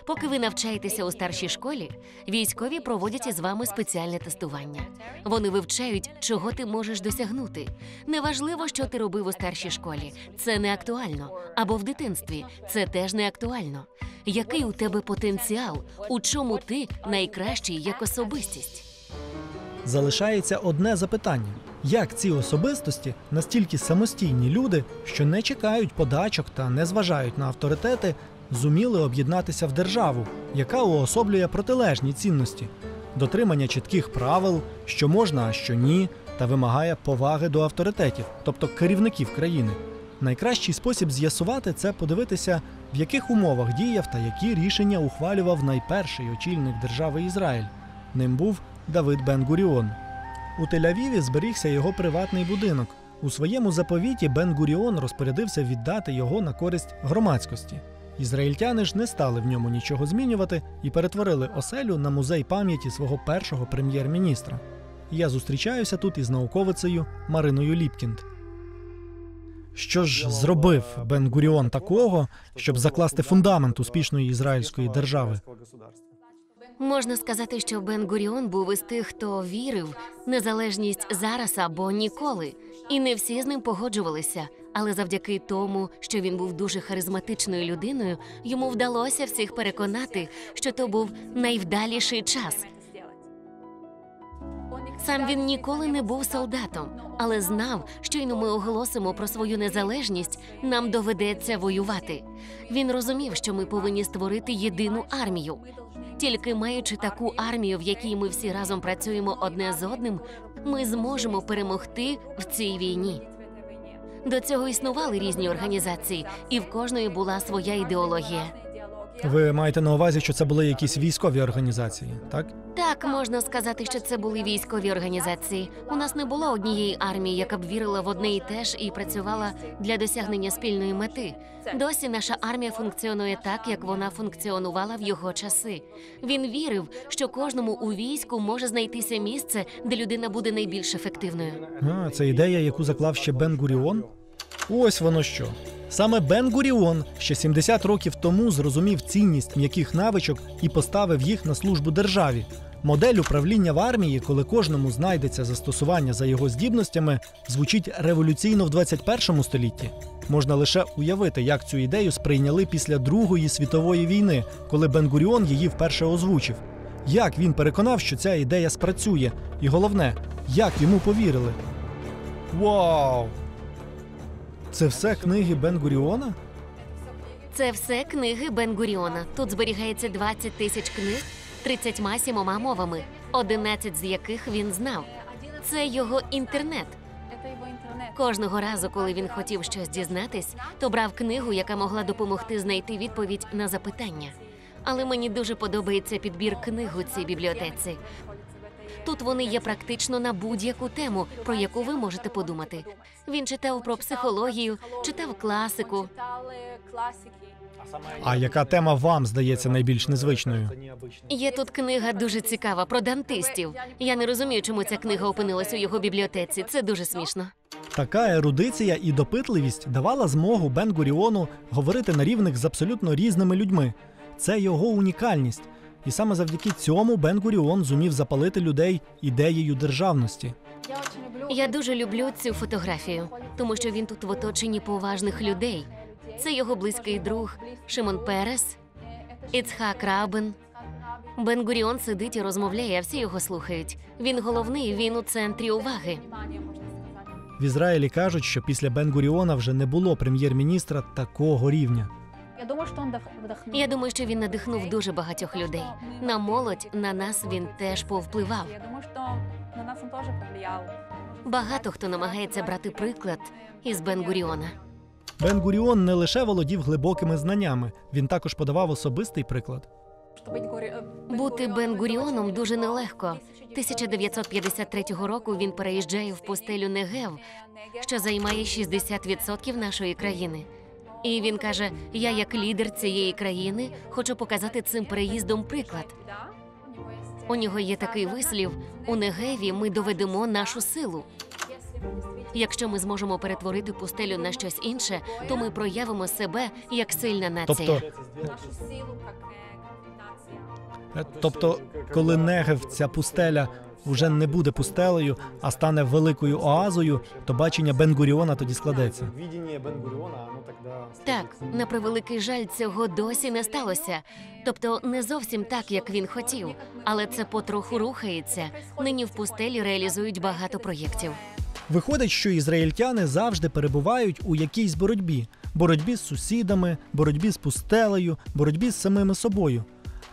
Speaker 2: Поки ви навчаєтеся у старшій школі, військові проводять із вами спеціальне тестування. Вони вивчають, чого ти можеш досягнути. Неважливо, що ти робив у старшій школі. Це не актуально. Або в дитинстві. Це теж не актуально. Який у тебе потенціал? У чому ти найкращий як особистість?
Speaker 1: Залишається одне запитання. Як ці особистості, настільки самостійні люди, що не чекають подачок та не зважають на авторитети, зуміли об'єднатися в державу, яка уособлює протилежні цінності, дотримання чітких правил, що можна, а що ні, та вимагає поваги до авторитетів, тобто керівників країни. Найкращий спосіб з'ясувати це – подивитися, В яких умовах діяв та які рішення ухвалював найперший очільник держави Ізраїль? Ним був Давид Бен-Гуріон. У Тель-Авіві зберігся його приватний будинок. У своєму заповіті Бен-Гуріон розпорядився віддати його на користь громадськості. Ізраїльтяни ж не стали в ньому нічого змінювати і перетворили оселю на музей пам'яті свого першого прем'єр-міністра. Я зустрічаюся тут із науковицею Мариною Ліпкінд. Що ж зробив Бен-Гуріон такого, щоб закласти фундамент успішної ізраїльської держави?
Speaker 2: Можна сказати, що Бен-Гуріон був із тих, хто вірив незалежність зараз або ніколи. І не всі з ним погоджувалися. Але завдяки тому, що він був дуже харизматичною людиною, йому вдалося всіх переконати, що то був найвдаліший час. Сам він ніколи не був солдатом, але знав, щойно ми оголосимо про свою незалежність, нам доведеться воювати. Він розумів, що ми повинні створити єдину армію. Тільки маючи таку армію, в якій ми всі разом працюємо одне з одним, ми зможемо перемогти в цій війні. До цього існували різні організації, і в кожної була своя ідеологія.
Speaker 1: Ви маєте на увазі, що це були якісь військові організації, так?
Speaker 2: Так, можна сказати, що це були військові організації. У нас не було однієї армії, яка б вірила в одне і те ж і працювала для досягнення спільної мети. Досі наша армія функціонує так, як вона функціонувала в його часи. Він вірив, що кожному у війську може знайтися місце, де людина буде найбільш ефективною.
Speaker 1: Це ідея, яку заклав ще Бен-Гуріон? Ось воно що. Саме Бен-Гуріон ще 70 років тому зрозумів цінність м'яких навичок і поставив їх на службу державі. Модель управління в армії, коли кожному знайдеться застосування за його здібностями, звучить революційно в 21 столітті. Можна лише уявити, як цю ідею сприйняли після Другої світової війни, коли Бен-Гуріон її вперше озвучив. Як він переконав, що ця ідея спрацює? І головне, як йому повірили? Вау! Це все книги Бен-Гуріона?
Speaker 2: Це все книги Бен-Гуріона. Тут зберігається 20 тисяч книг 37 мовами, 11 з яких він знав. Це його інтернет. Кожного разу, коли він хотів щось дізнатись, то брав книгу, яка могла допомогти знайти відповідь на запитання. Але мені дуже подобається підбір книг у цій бібліотеці. Тут вони є практично на будь-яку тему, про яку ви можете подумати. Він читав про психологію, читав класику.
Speaker 1: А яка тема вам здається найбільш незвичною?
Speaker 2: Є тут книга дуже цікава про дантистів. Я не розумію, чому ця книга опинилась у його бібліотеці. Це дуже смішно.
Speaker 1: Така ерудиція і допитливість давала змогу Бен-Гуріону говорити на рівних з абсолютно різними людьми. Це його унікальність. І саме завдяки цьому Бен-Гуріон зумів запалити людей ідеєю державності.
Speaker 2: Я дуже люблю цю фотографію, тому що він тут в оточенні поважних людей. Це його близький друг Шимон Перес, Іцхак Рабін. Бен-Гуріон сидить і розмовляє, а всі його слухають. Він головний, він у центрі уваги.
Speaker 1: В Ізраїлі кажуть, що після Бен-Гуріона вже не було прем'єр-міністра такого рівня.
Speaker 2: Я думаю, що він надихнув дуже багатьох людей. На молодь, на нас він теж повпливав. Багато хто намагається брати приклад із Бен-Гуріона.
Speaker 1: Бен-Гуріон не лише володів глибокими знаннями, він також подавав особистий приклад.
Speaker 2: Бути Бен-Гуріоном дуже нелегко. 1953 року він переїжджає в пустелю Негев, що займає 60% нашої країни. І він каже, я як лідер цієї країни хочу показати цим переїздом приклад. У нього є такий вислів, у Негеві ми доведемо нашу силу. Якщо ми зможемо перетворити пустелю на щось інше, то ми проявимо себе як сильна нація.
Speaker 1: Тобто, коли Негев, ця пустеля, вже не буде пустелею, а стане великою оазою, то бачення Бен-Гуріона тоді складеться.
Speaker 2: Так, на превеликий жаль, цього досі не сталося. Тобто не зовсім так, як він хотів. Але це потроху рухається. Нині в пустелі реалізують багато проєктів.
Speaker 1: Виходить, що ізраїльтяни завжди перебувають у якійсь боротьбі. Боротьбі з сусідами, боротьбі з пустелею, боротьбі з самими собою.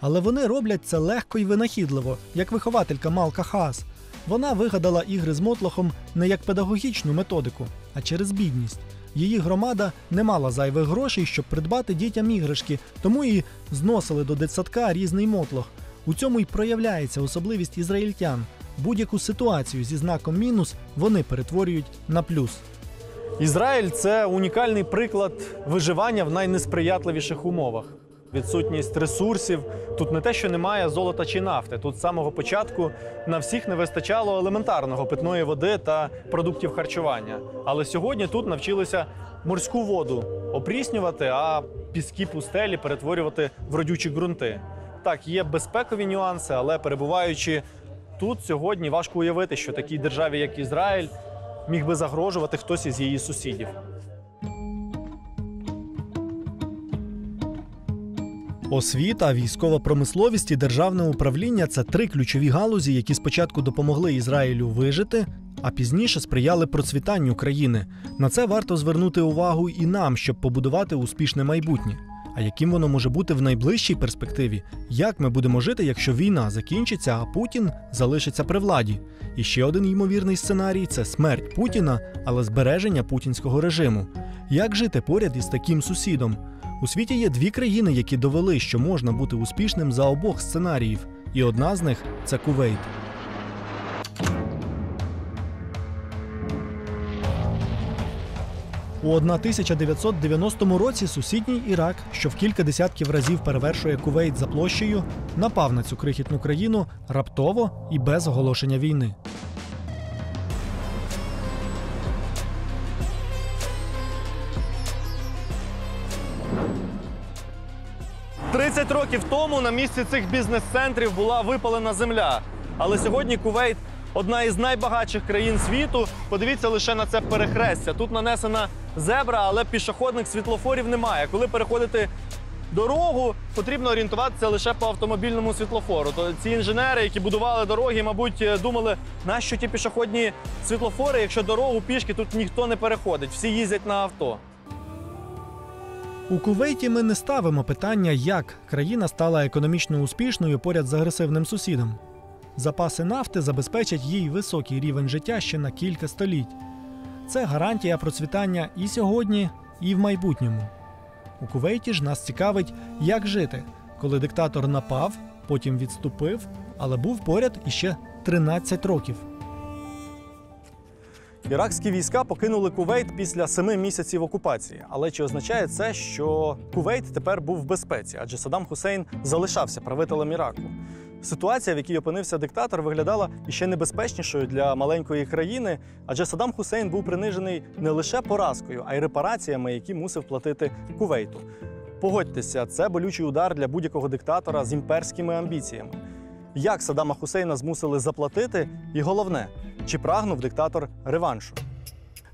Speaker 1: Але вони роблять це легко і винахідливо, як вихователька Малка Хаас. Вона вигадала ігри з мотлохом не як педагогічну методику, а через бідність. Її громада не мала зайвих грошей, щоб придбати дітям іграшки, тому і зносили до дитсадка різний мотлох. У цьому й проявляється особливість ізраїльтян. Будь-яку ситуацію зі знаком мінус вони перетворюють на плюс. Ізраїль – це унікальний приклад виживання в найнесприятливіших умовах. Відсутність ресурсів. Тут не те, що немає золота чи нафти. Тут з самого початку на всіх не вистачало елементарного питної води та продуктів харчування. Але сьогодні тут навчилися морську воду опріснювати, а піски пустелі перетворювати в родючі ґрунти. Так, є безпекові нюанси, але перебуваючи тут сьогодні, важко уявити, що такій державі, як Ізраїль, міг би загрожувати хтось із її сусідів. Освіта, військова промисловість і державне управління – це три ключові галузі, які спочатку допомогли Ізраїлю вижити, а пізніше сприяли процвітанню країни. На це варто звернути увагу і нам, щоб побудувати успішне майбутнє. А яким воно може бути в найближчій перспективі? Як ми будемо жити, якщо війна закінчиться, а Путін залишиться при владі? І ще один ймовірний сценарій – це смерть Путіна, але збереження путінського режиму. Як жити поряд із таким сусідом? У світі є дві країни, які довели, що можна бути успішним за обох сценаріїв. І одна з них – це Кувейт. У 1990 році сусідній Ірак, що в кілька десятків разів перевершує Кувейт за площею, напав на цю крихітну країну раптово і без оголошення війни. 30 років тому на місці цих бізнес-центрів була випалена земля. Але сьогодні Кувейт – одна із найбагатших країн світу. Подивіться лише на це перехрестя. Тут нанесена зебра, але пішохідних світлофорів немає. Коли переходити дорогу, потрібно орієнтуватися лише по автомобільному світлофору. То ці інженери, які будували дороги, мабуть, думали, нащо ті пішохідні світлофори, якщо дорогу пішки тут ніхто не переходить, всі їздять на авто. У Кувейті ми не ставимо питання, як країна стала економічно успішною поряд з агресивним сусідом. Запаси нафти забезпечать їй високий рівень життя ще на кілька століть. Це гарантія процвітання і сьогодні, і в майбутньому. У Кувейті ж нас цікавить, як жити, коли диктатор напав, потім відступив, але був поряд іще 13 років. Іракські війська покинули Кувейт після 7 місяців окупації. Але чи означає це, що Кувейт тепер був в безпеці? Адже Саддам Хусейн залишався правителем Іраку. Ситуація, в якій опинився диктатор, виглядала іще небезпечнішою для маленької країни, адже Саддам Хусейн був принижений не лише поразкою, а й репараціями, які мусив платити Кувейту. Погодьтеся, це болючий удар для будь-якого диктатора з імперськими амбіціями. Як Саддама Хусейна змусили заплатити? І головне, чи прагнув диктатор реваншу?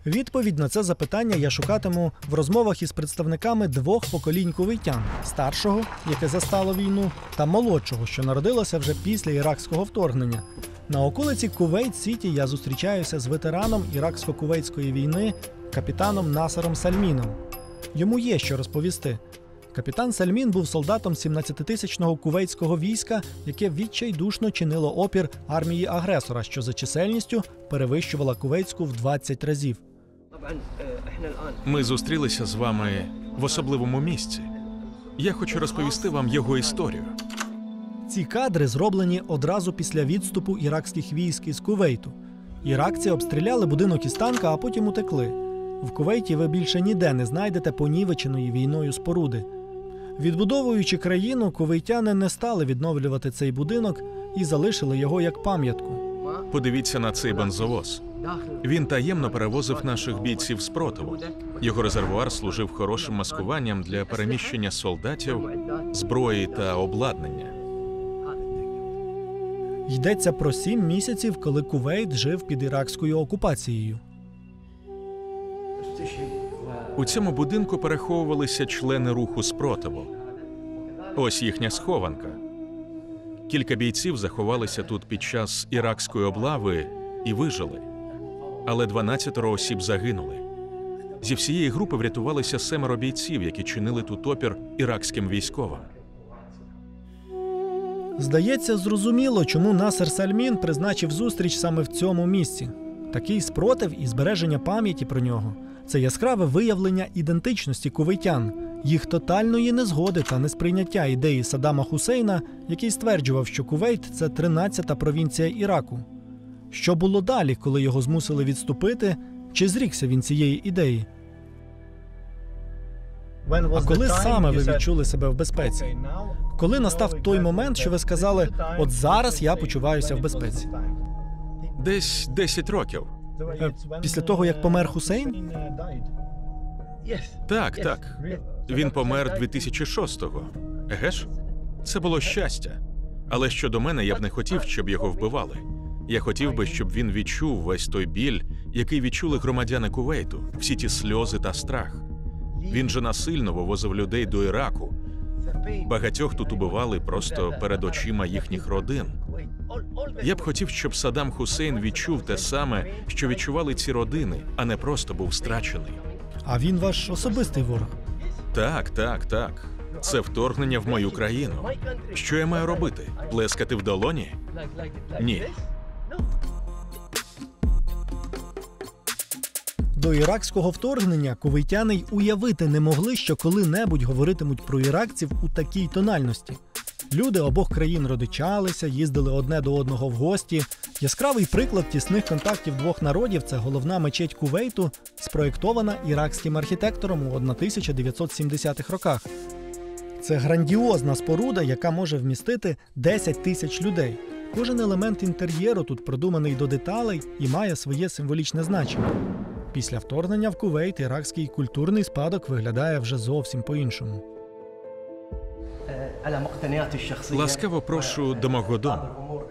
Speaker 1: Відповідь на це запитання я шукатиму в розмовах із представниками двох поколінь кувейтян – старшого, яке застало війну, та молодшого, що народилося вже після іракського вторгнення. На околиці Кувейт-Сіті я зустрічаюся з ветераном іраксько-кувейтської війни капітаном Насером Сальміном. Йому є що розповісти. Капітан Сальмін був солдатом 17-тисячного кувейтського війська, яке відчайдушно чинило опір армії агресора, що за чисельністю перевищувала кувейтську в 20 разів.
Speaker 3: Ми зустрілися з вами в особливому місці. Я хочу розповісти вам його історію.
Speaker 1: Ці кадри зроблені одразу після відступу іракських військ із Кувейту. Іракці обстріляли будинок із танка, а потім утекли. В Кувейті ви більше ніде не знайдете понівеченої війною споруди. Відбудовуючи країну, кувейтяни не стали відновлювати цей будинок і залишили його як пам'ятку.
Speaker 3: Подивіться на цей бензовоз. Він таємно перевозив наших бійців спротиву. Його резервуар служив хорошим маскуванням для переміщення солдатів, зброї та обладнання.
Speaker 1: Йдеться про 7 місяців, коли Кувейт жив під іракською окупацією.
Speaker 3: У цьому будинку переховувалися члени руху спротиву. Ось їхня схованка. Кілька бійців заховалися тут під час іракської облави і вижили. Але 12 осіб загинули. Зі всієї групи врятувалися 7 бійців, які чинили тут опір іракським військовим.
Speaker 1: Здається, зрозуміло, чому Насер Сальмін призначив зустріч саме в цьому місці. Такий спротив і збереження пам'яті про нього це яскраве виявлення ідентичності кувейтян, їх тотальної незгоди та несприйняття ідеї Саддама Хусейна, який стверджував, що Кувейт – це 13-та провінція Іраку. Що було далі, коли його змусили відступити, чи зрікся він цієї ідеї? А коли саме ви відчули себе в безпеці? Коли настав той момент, що ви сказали, от зараз я почуваюся в безпеці?
Speaker 3: Десь 10 років.
Speaker 1: Після того, як помер Хусейн?
Speaker 3: Так. Він помер 2006-го. Еге ж? Це було щастя. Але щодо мене, я б не хотів, щоб його вбивали. Я хотів би, щоб він відчув весь той біль, який відчули громадяни Кувейту, всі ті сльози та страх. Він же насильно вивозив людей до Іраку. Багатьох тут убивали просто перед очима їхніх родин. Я б хотів, щоб Саддам Хусейн відчув те саме, що відчували ці родини, а не просто був страчений.
Speaker 1: А він ваш особистий ворог?
Speaker 3: Так. Це вторгнення в мою країну. Що я маю робити? Плескати в долоні? Ні.
Speaker 1: До іракського вторгнення кувейтяни й уявити не могли, що коли-небудь говоритимуть про іракців у такій тональності. Люди обох країн родичалися, їздили одне до одного в гості. Яскравий приклад тісних контактів двох народів – це головна мечеть Кувейту, спроєктована іракським архітектором у 1970-х роках. Це грандіозна споруда, яка може вмістити 10 тисяч людей. Кожен елемент інтер'єру тут продуманий до деталей і має своє символічне значення. Після вторгнення в Кувейт іракський культурний спадок виглядає вже зовсім по-іншому.
Speaker 3: Ласкаво прошу до мого дому.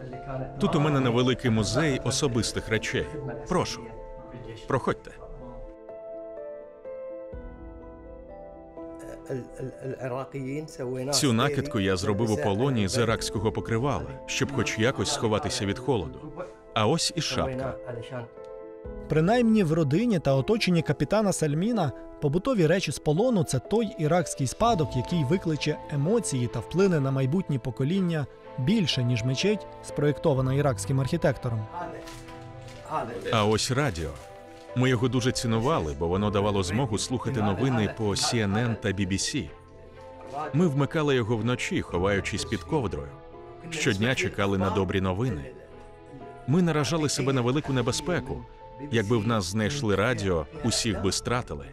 Speaker 3: Тут у мене невеликий музей особистих речей. Прошу, проходьте. Цю накидку я зробив у полоні з іракського покривала, щоб хоч якось сховатися від холоду. А ось і шапка.
Speaker 1: Принаймні в родині та оточенні капітана Сальміна побутові речі з полону – це той іракський спадок, який викличе емоції та вплине на майбутні покоління більше, ніж мечеть, спроєктована іракським архітектором.
Speaker 3: А ось радіо. Ми його дуже цінували, бо воно давало змогу слухати новини по CNN та BBC. Ми вмикали його вночі, ховаючись під ковдрою. Щодня чекали на добрі новини. Ми наражали себе на велику небезпеку. Якби в нас знайшли радіо, усіх би стратили.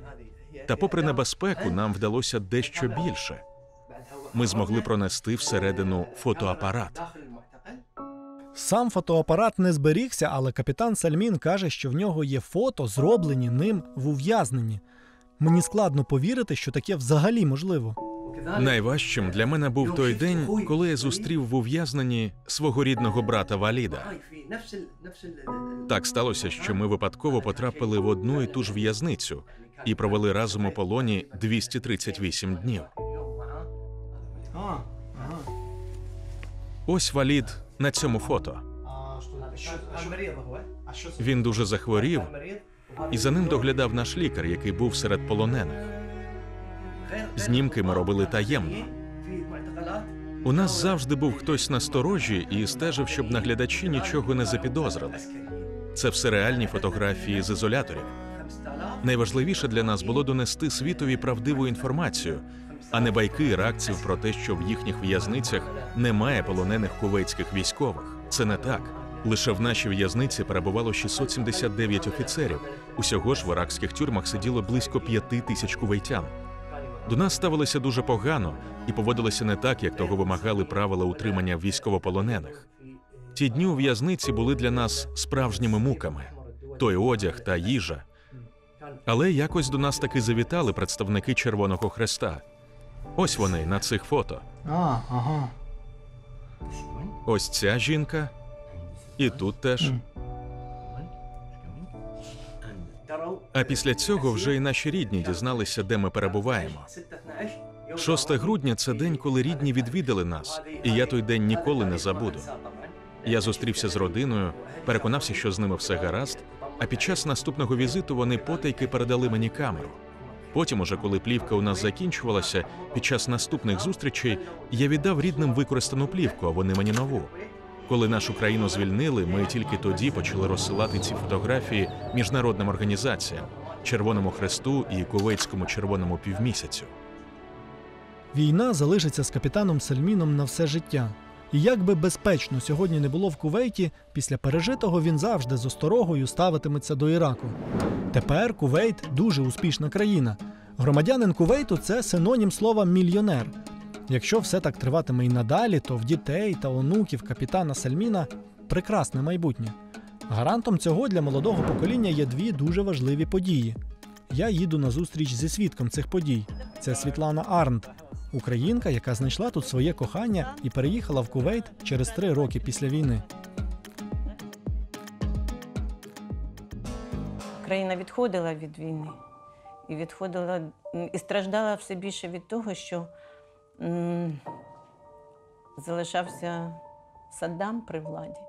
Speaker 3: Та попри небезпеку, нам вдалося дещо більше. Ми змогли пронести всередину фотоапарат.
Speaker 1: Сам фотоапарат не зберігся, але капітан Сальмін каже, що в нього є фото, зроблені ним в ув'язненні. Мені складно повірити, що таке взагалі можливо.
Speaker 3: Найважчим для мене був той день, коли я зустрів в ув'язненні свого рідного брата Валіда. Так сталося, що ми випадково потрапили в одну і ту ж в'язницю і провели разом у полоні 238 днів. Ось Валід на цьому фото. Він дуже захворів, і за ним доглядав наш лікар, який був серед полонених. Знімки ми робили таємно. У нас завжди був хтось насторожі і стежив, щоб наглядачі нічого не запідозрили. Це все реальні фотографії з ізоляторів. Найважливіше для нас було донести світові правдиву інформацію, а не байки іракців про те, що в їхніх в'язницях немає полонених кувейтських військових. Це не так. Лише в нашій в'язниці перебувало 679 офіцерів. Усього ж в іракських тюрмах сиділо близько 5000 кувейтян. До нас ставилися дуже погано і поводилися не так, як того вимагали правила утримання військовополонених. Ті дні у в'язниці були для нас справжніми муками. Той одяг та їжа. Але якось до нас таки завітали представники Червоного Хреста. Ось вони на цих фото. Ось ця жінка. І тут теж. А після цього вже і наші рідні дізналися, де ми перебуваємо. 6 грудня – це день, коли рідні відвідали нас, і я той день ніколи не забуду. Я зустрівся з родиною, переконався, що з ними все гаразд, а під час наступного візиту вони потайки передали мені камеру. Потім, уже коли плівка у нас закінчувалася, під час наступних зустрічей я віддав рідним використану плівку, а вони мені нову. Коли нашу країну звільнили, ми тільки тоді почали розсилати ці фотографії міжнародним організаціям. Червоному Хресту і Кувейтському Червоному півмісяцю.
Speaker 1: Війна залишиться з капітаном Сальміном на все життя. І як би безпечно сьогодні не було в Кувейті, після пережитого він завжди з осторогою ставитиметься до Іраку. Тепер Кувейт – дуже успішна країна. Громадянин Кувейту – це синонім слова «мільйонер». Якщо все так триватиме і надалі, то в дітей та онуків капітана Сальміна прекрасне майбутнє. Гарантом цього для молодого покоління є дві дуже важливі події. Я їду на зустріч зі свідком цих подій. Це Світлана Арнт, українка, яка знайшла тут своє кохання і переїхала в Кувейт через 3 роки після війни.
Speaker 4: Країна відходила від війни і страждала все більше від того, що залишався Саддам при владі.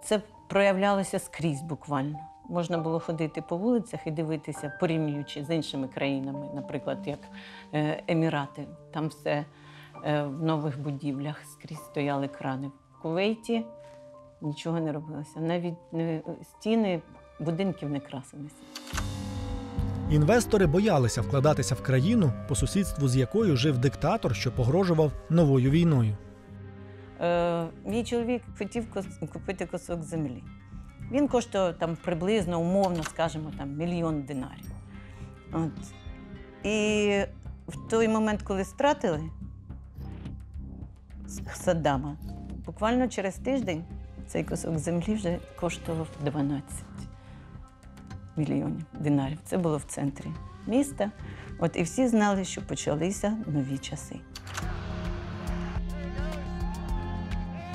Speaker 4: Це проявлялося скрізь буквально. Можна було ходити по вулицях і дивитися, порівнюючи з іншими країнами, наприклад, як Емірати. Там все в нових будівлях скрізь стояли крани. В Кувейті нічого не робилося. Навіть стіни будинків не красилися.
Speaker 1: Інвестори боялися вкладатися в країну, по сусідству з якою жив диктатор, що погрожував новою війною.
Speaker 4: Мій чоловік хотів купити кусок землі. Він коштував там приблизно, умовно, скажімо, там, 1 мільйон динарів. От. І в той момент, коли стратили Саддама, буквально через тиждень цей кусок землі вже коштував 12 мільйонів динарів. Це було в центрі міста. От, і всі знали, що почалися нові часи.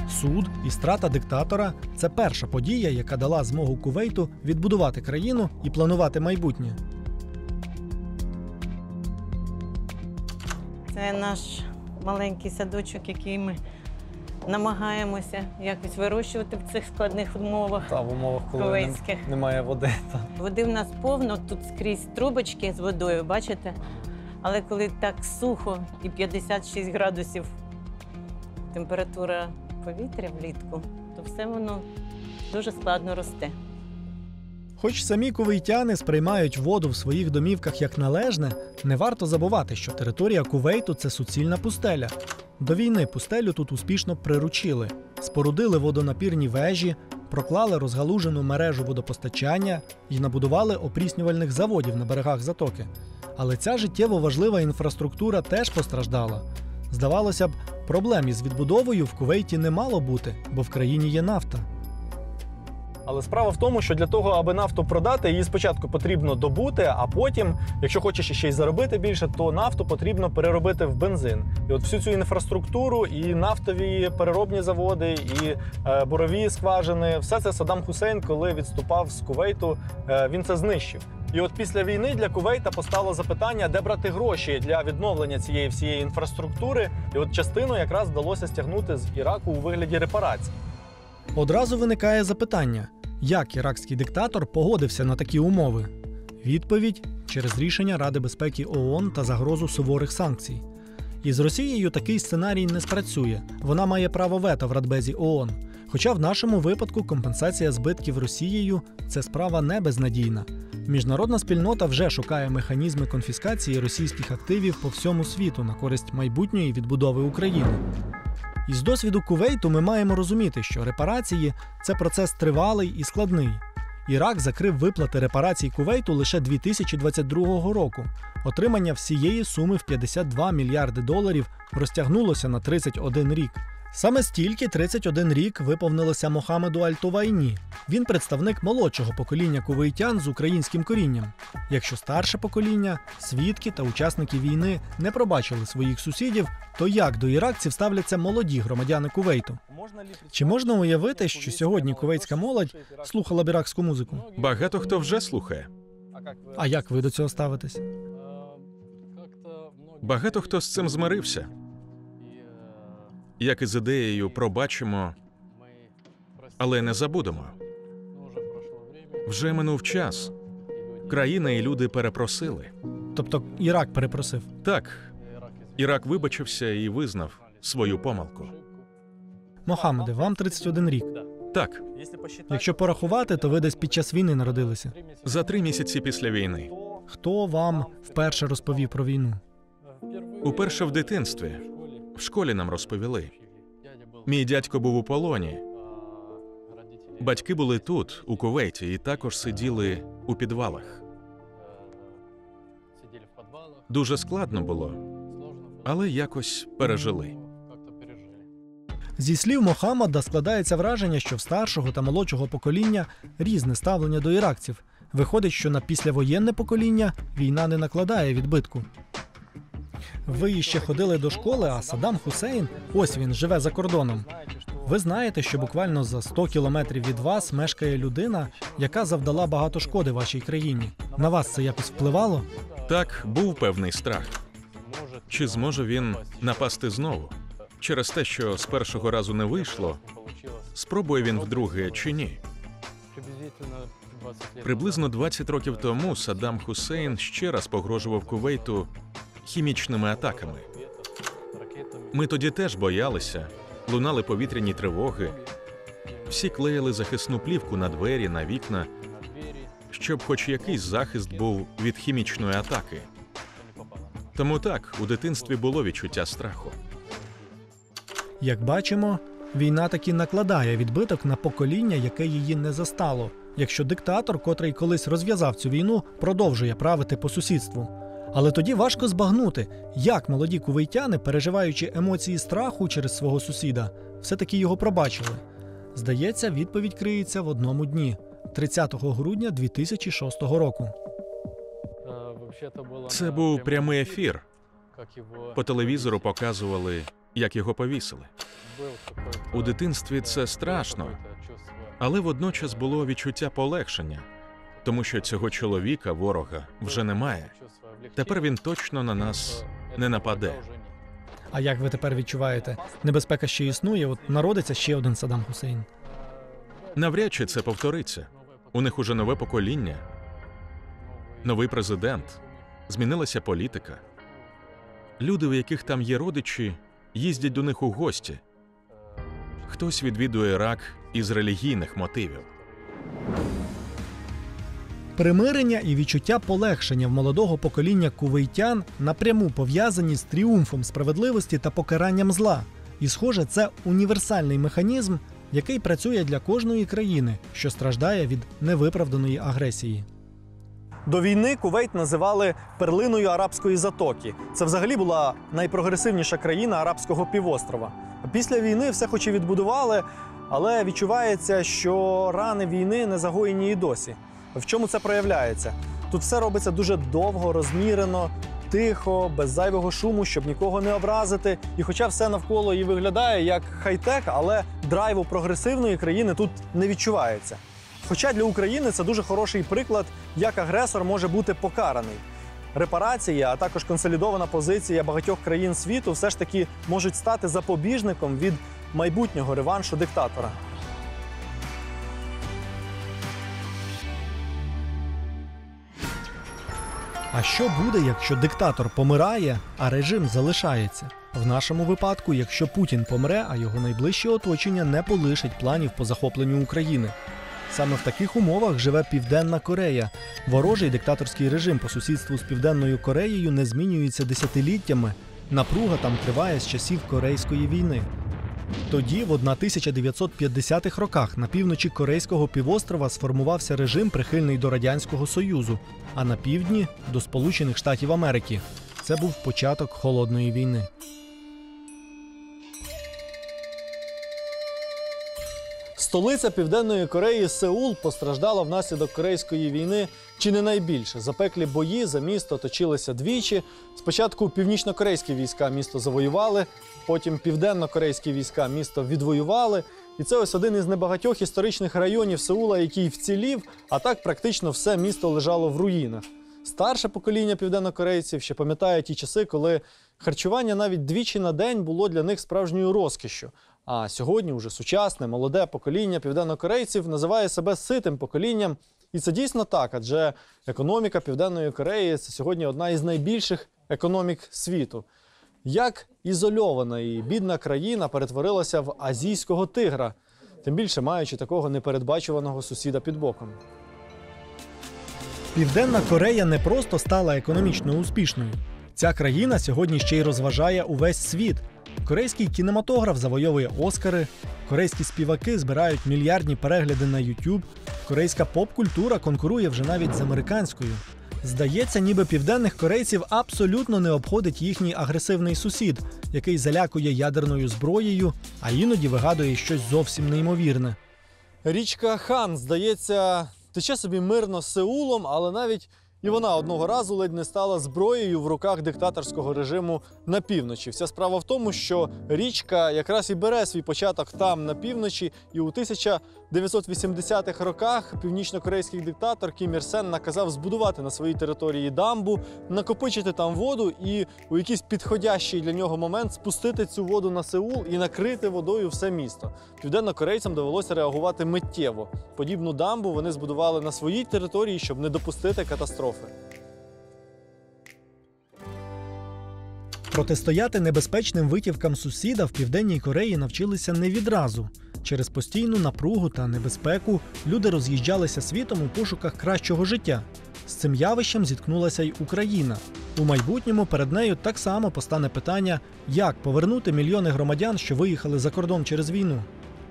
Speaker 1: Суд і страта диктатора – це перша подія, яка дала змогу Кувейту відбудувати країну і планувати майбутнє.
Speaker 4: Це наш маленький садочок, який ми намагаємося якось вирощувати в цих складних умовах.
Speaker 5: Та в умовах, коли
Speaker 4: кувейтських.
Speaker 5: немає води.
Speaker 4: Води в нас повно, тут скрізь трубочки з водою, бачите? Але коли так сухо і 56 градусів температура повітря влітку, то все воно дуже складно росте.
Speaker 1: Хоч самі кувейтяни сприймають воду в своїх домівках як належне, не варто забувати, що територія Кувейту – це суцільна пустеля. До війни пустелю тут успішно приручили, спорудили водонапірні вежі, проклали розгалужену мережу водопостачання і набудували опріснювальних заводів на берегах затоки. Але ця життєво важлива інфраструктура теж постраждала. Здавалося б, проблем із відбудовою в Кувейті не мало бути, бо в країні є нафта.
Speaker 5: Але справа в тому, що для того, аби нафту продати, її спочатку потрібно добути, а потім, якщо хочеш ще й заробити більше, то нафту потрібно переробити в бензин. І от всю цю інфраструктуру, і нафтові переробні заводи, і бурові скважини, все це Саддам Хусейн, коли відступав з Кувейту, він це знищив. І от після війни для Кувейта постало запитання, де брати гроші для відновлення цієї всієї інфраструктури. І от частину якраз вдалося стягнути з Іраку у вигляді репарацій.
Speaker 1: Одразу виникає запитання, як іракський диктатор погодився на такі умови? Відповідь – через рішення Ради безпеки ООН та загрозу суворих санкцій. Із Росією такий сценарій не спрацює, вона має право вето в Радбезі ООН. Хоча в нашому випадку компенсація збитків Росією – це справа не безнадійна. Міжнародна спільнота вже шукає механізми конфіскації російських активів по всьому світу на користь майбутньої відбудови України. Із досвіду Кувейту ми маємо розуміти, що репарації – це процес тривалий і складний. Ірак закрив виплати репарацій Кувейту лише 2022 року. Отримання всієї суми в $52 мільярди розтягнулося на 31 рік. Саме стільки 31 рік виповнилося Мохамеду Аль-Тувайні. Він представник молодшого покоління кувейтян з українським корінням. Якщо старше покоління, свідки та учасники війни не пробачили своїх сусідів, то як до іракців ставляться молоді громадяни Кувейту? Чи можна уявити, що сьогодні кувейтська молодь слухала б іракську музику?
Speaker 3: Багато хто вже слухає.
Speaker 1: А як ви до цього ставитесь?
Speaker 3: Багато хто з цим змирився. Як і з ідеєю «пробачимо, але не забудемо». Вже минув час. Країна і люди перепросили.
Speaker 1: Тобто Ірак перепросив?
Speaker 3: Так, Ірак вибачився і визнав свою помилку.
Speaker 1: Мохамеде, вам 31 рік.
Speaker 3: Так,
Speaker 1: Якщо порахувати, то ви десь під час війни народилися.
Speaker 3: за 3 місяці після війни.
Speaker 1: Хто вам вперше розповів про війну?
Speaker 3: Уперше в дитинстві. В школі нам розповіли. Мій дядько був у полоні. Батьки були тут, у Кувейті, і також сиділи у підвалах. Дуже складно було, але якось пережили.
Speaker 1: Зі слів Мохаммада складається враження, що в старшого та молодшого покоління різне ставлення до іракців. Виходить, що на післявоєнне покоління війна не накладає відбитку. Ви ще ходили до школи, а Саддам Хусейн, ось він, живе за кордоном. Ви знаєте, що буквально за 100 кілометрів від вас мешкає людина, яка завдала багато шкоди вашій країні. На вас це якось впливало?
Speaker 3: Так, був певний страх. Чи зможе він напасти знову? Через те, що з першого разу не вийшло, спробує він вдруге чи ні? Приблизно 20 років тому Саддам Хусейн ще раз погрожував Кувейту хімічними атаками. Ми тоді теж боялися, лунали повітряні тривоги. Всі клеїли захисну плівку на двері, на вікна, щоб хоч якийсь захист був від хімічної атаки. Тому так, у дитинстві було відчуття страху.
Speaker 1: Як бачимо, війна таки накладає відбиток на покоління, яке її не застало, якщо диктатор, котрий колись розв'язав цю війну, продовжує правити по сусідству. Але тоді важко збагнути, як молоді кувейтяни, переживаючи емоції страху через свого сусіда, все-таки його пробачили. Здається, відповідь криється в одному дні – 30 грудня 2006 року.
Speaker 3: Це був прямий ефір. По телевізору показували, як його повісили. У дитинстві це страшно, але водночас було відчуття полегшення, тому що цього чоловіка, ворога, вже немає. Тепер він точно на нас не нападе.
Speaker 1: А як ви тепер відчуваєте? Небезпека ще існує, от народиться ще один Саддам Хусейн.
Speaker 3: Навряд чи це повториться. У них уже нове покоління, новий президент, змінилася політика. Люди, у яких там є родичі, їздять до них у гості. Хтось відвідує Ірак із релігійних мотивів.
Speaker 1: Примирення і відчуття полегшення в молодого покоління кувейтян напряму пов'язані з тріумфом справедливості та покаранням зла. І, схоже, це універсальний механізм, який працює для кожної країни, що страждає від невиправданої агресії. До війни Кувейт називали перлиною арабської затоки. Це взагалі була найпрогресивніша країна арабського півострова. Після війни все хоч і відбудували, але відчувається, що рани війни не загоєні і досі. В чому це проявляється? Тут все робиться дуже довго, розмірено, тихо, без зайвого шуму, щоб нікого не образити. І хоча все навколо і виглядає як хай-тек, але драйву прогресивної країни тут не відчувається. Хоча для України це дуже хороший приклад, як агресор може бути покараний. Репарації, а також консолідована позиція багатьох країн світу все ж таки можуть стати запобіжником від майбутнього реваншу диктатора. А що буде, якщо диктатор помирає, а режим залишається? В нашому випадку, якщо Путін помре, а його найближче оточення не полишить планів по захопленню України. Саме в таких умовах живе Південна Корея. Ворожий диктаторський режим по сусідству з Південною Кореєю не змінюється десятиліттями. Напруга там триває з часів Корейської війни. Тоді, в 1950-х роках, на півночі Корейського півострова сформувався режим, прихильний до Радянського Союзу, а на півдні – до Сполучених Штатів Америки. Це був початок Холодної війни. Столиця Південної Кореї Сеул постраждала внаслідок Корейської війни чи не найбільше. Запеклі бої за місто точилися двічі. Спочатку північно-корейські війська місто завоювали, потім південно-корейські війська місто відвоювали. І це ось один із небагатьох історичних районів Сеула, який вцілів, а так практично все місто лежало в руїнах. Старше покоління південнокорейців ще пам'ятає ті часи, коли харчування навіть двічі на день було для них справжньою розкішшю. А сьогодні вже сучасне, молоде покоління південнокорейців називає себе ситим поколінням. І це дійсно так, адже економіка Південної Кореї – це сьогодні одна із найбільших економік світу. Як ізольована і бідна країна перетворилася в азійського тигра, тим більше маючи такого непередбачуваного сусіда під боком. Південна Корея не просто стала економічно успішною. Ця країна сьогодні ще й розважає увесь світ. Корейський кінематограф завойовує Оскари, корейські співаки збирають мільярдні перегляди на YouTube, корейська поп-культура конкурує вже навіть з американською. Здається, ніби південних корейців абсолютно не обходить їхній агресивний сусід, який залякує ядерною зброєю, а іноді вигадує щось зовсім неймовірне.
Speaker 5: Річка Хан, здається, тече собі мирно з Сеулом, але навіть і вона одного разу ледь не стала зброєю в руках диктаторського режиму на півночі. Вся справа в тому, що річка якраз і бере свій початок там, на півночі, і у 1980-х роках північно-корейський диктатор Кім Ір Сен наказав збудувати на своїй території дамбу, накопичити там воду і у якийсь підходящий для нього момент спустити цю воду на Сеул і накрити водою все місто. Південнокорейцям довелося реагувати миттєво. Подібну дамбу вони збудували на своїй території, щоб не допустити катастрофи.
Speaker 1: Протистояти небезпечним витівкам сусіда в Південній Кореї навчилися не відразу. Через постійну напругу та небезпеку люди роз'їжджалися світом у пошуках кращого життя. З цим явищем зіткнулася й Україна. У майбутньому перед нею так само постане питання, як повернути мільйони громадян, що виїхали за кордон через війну.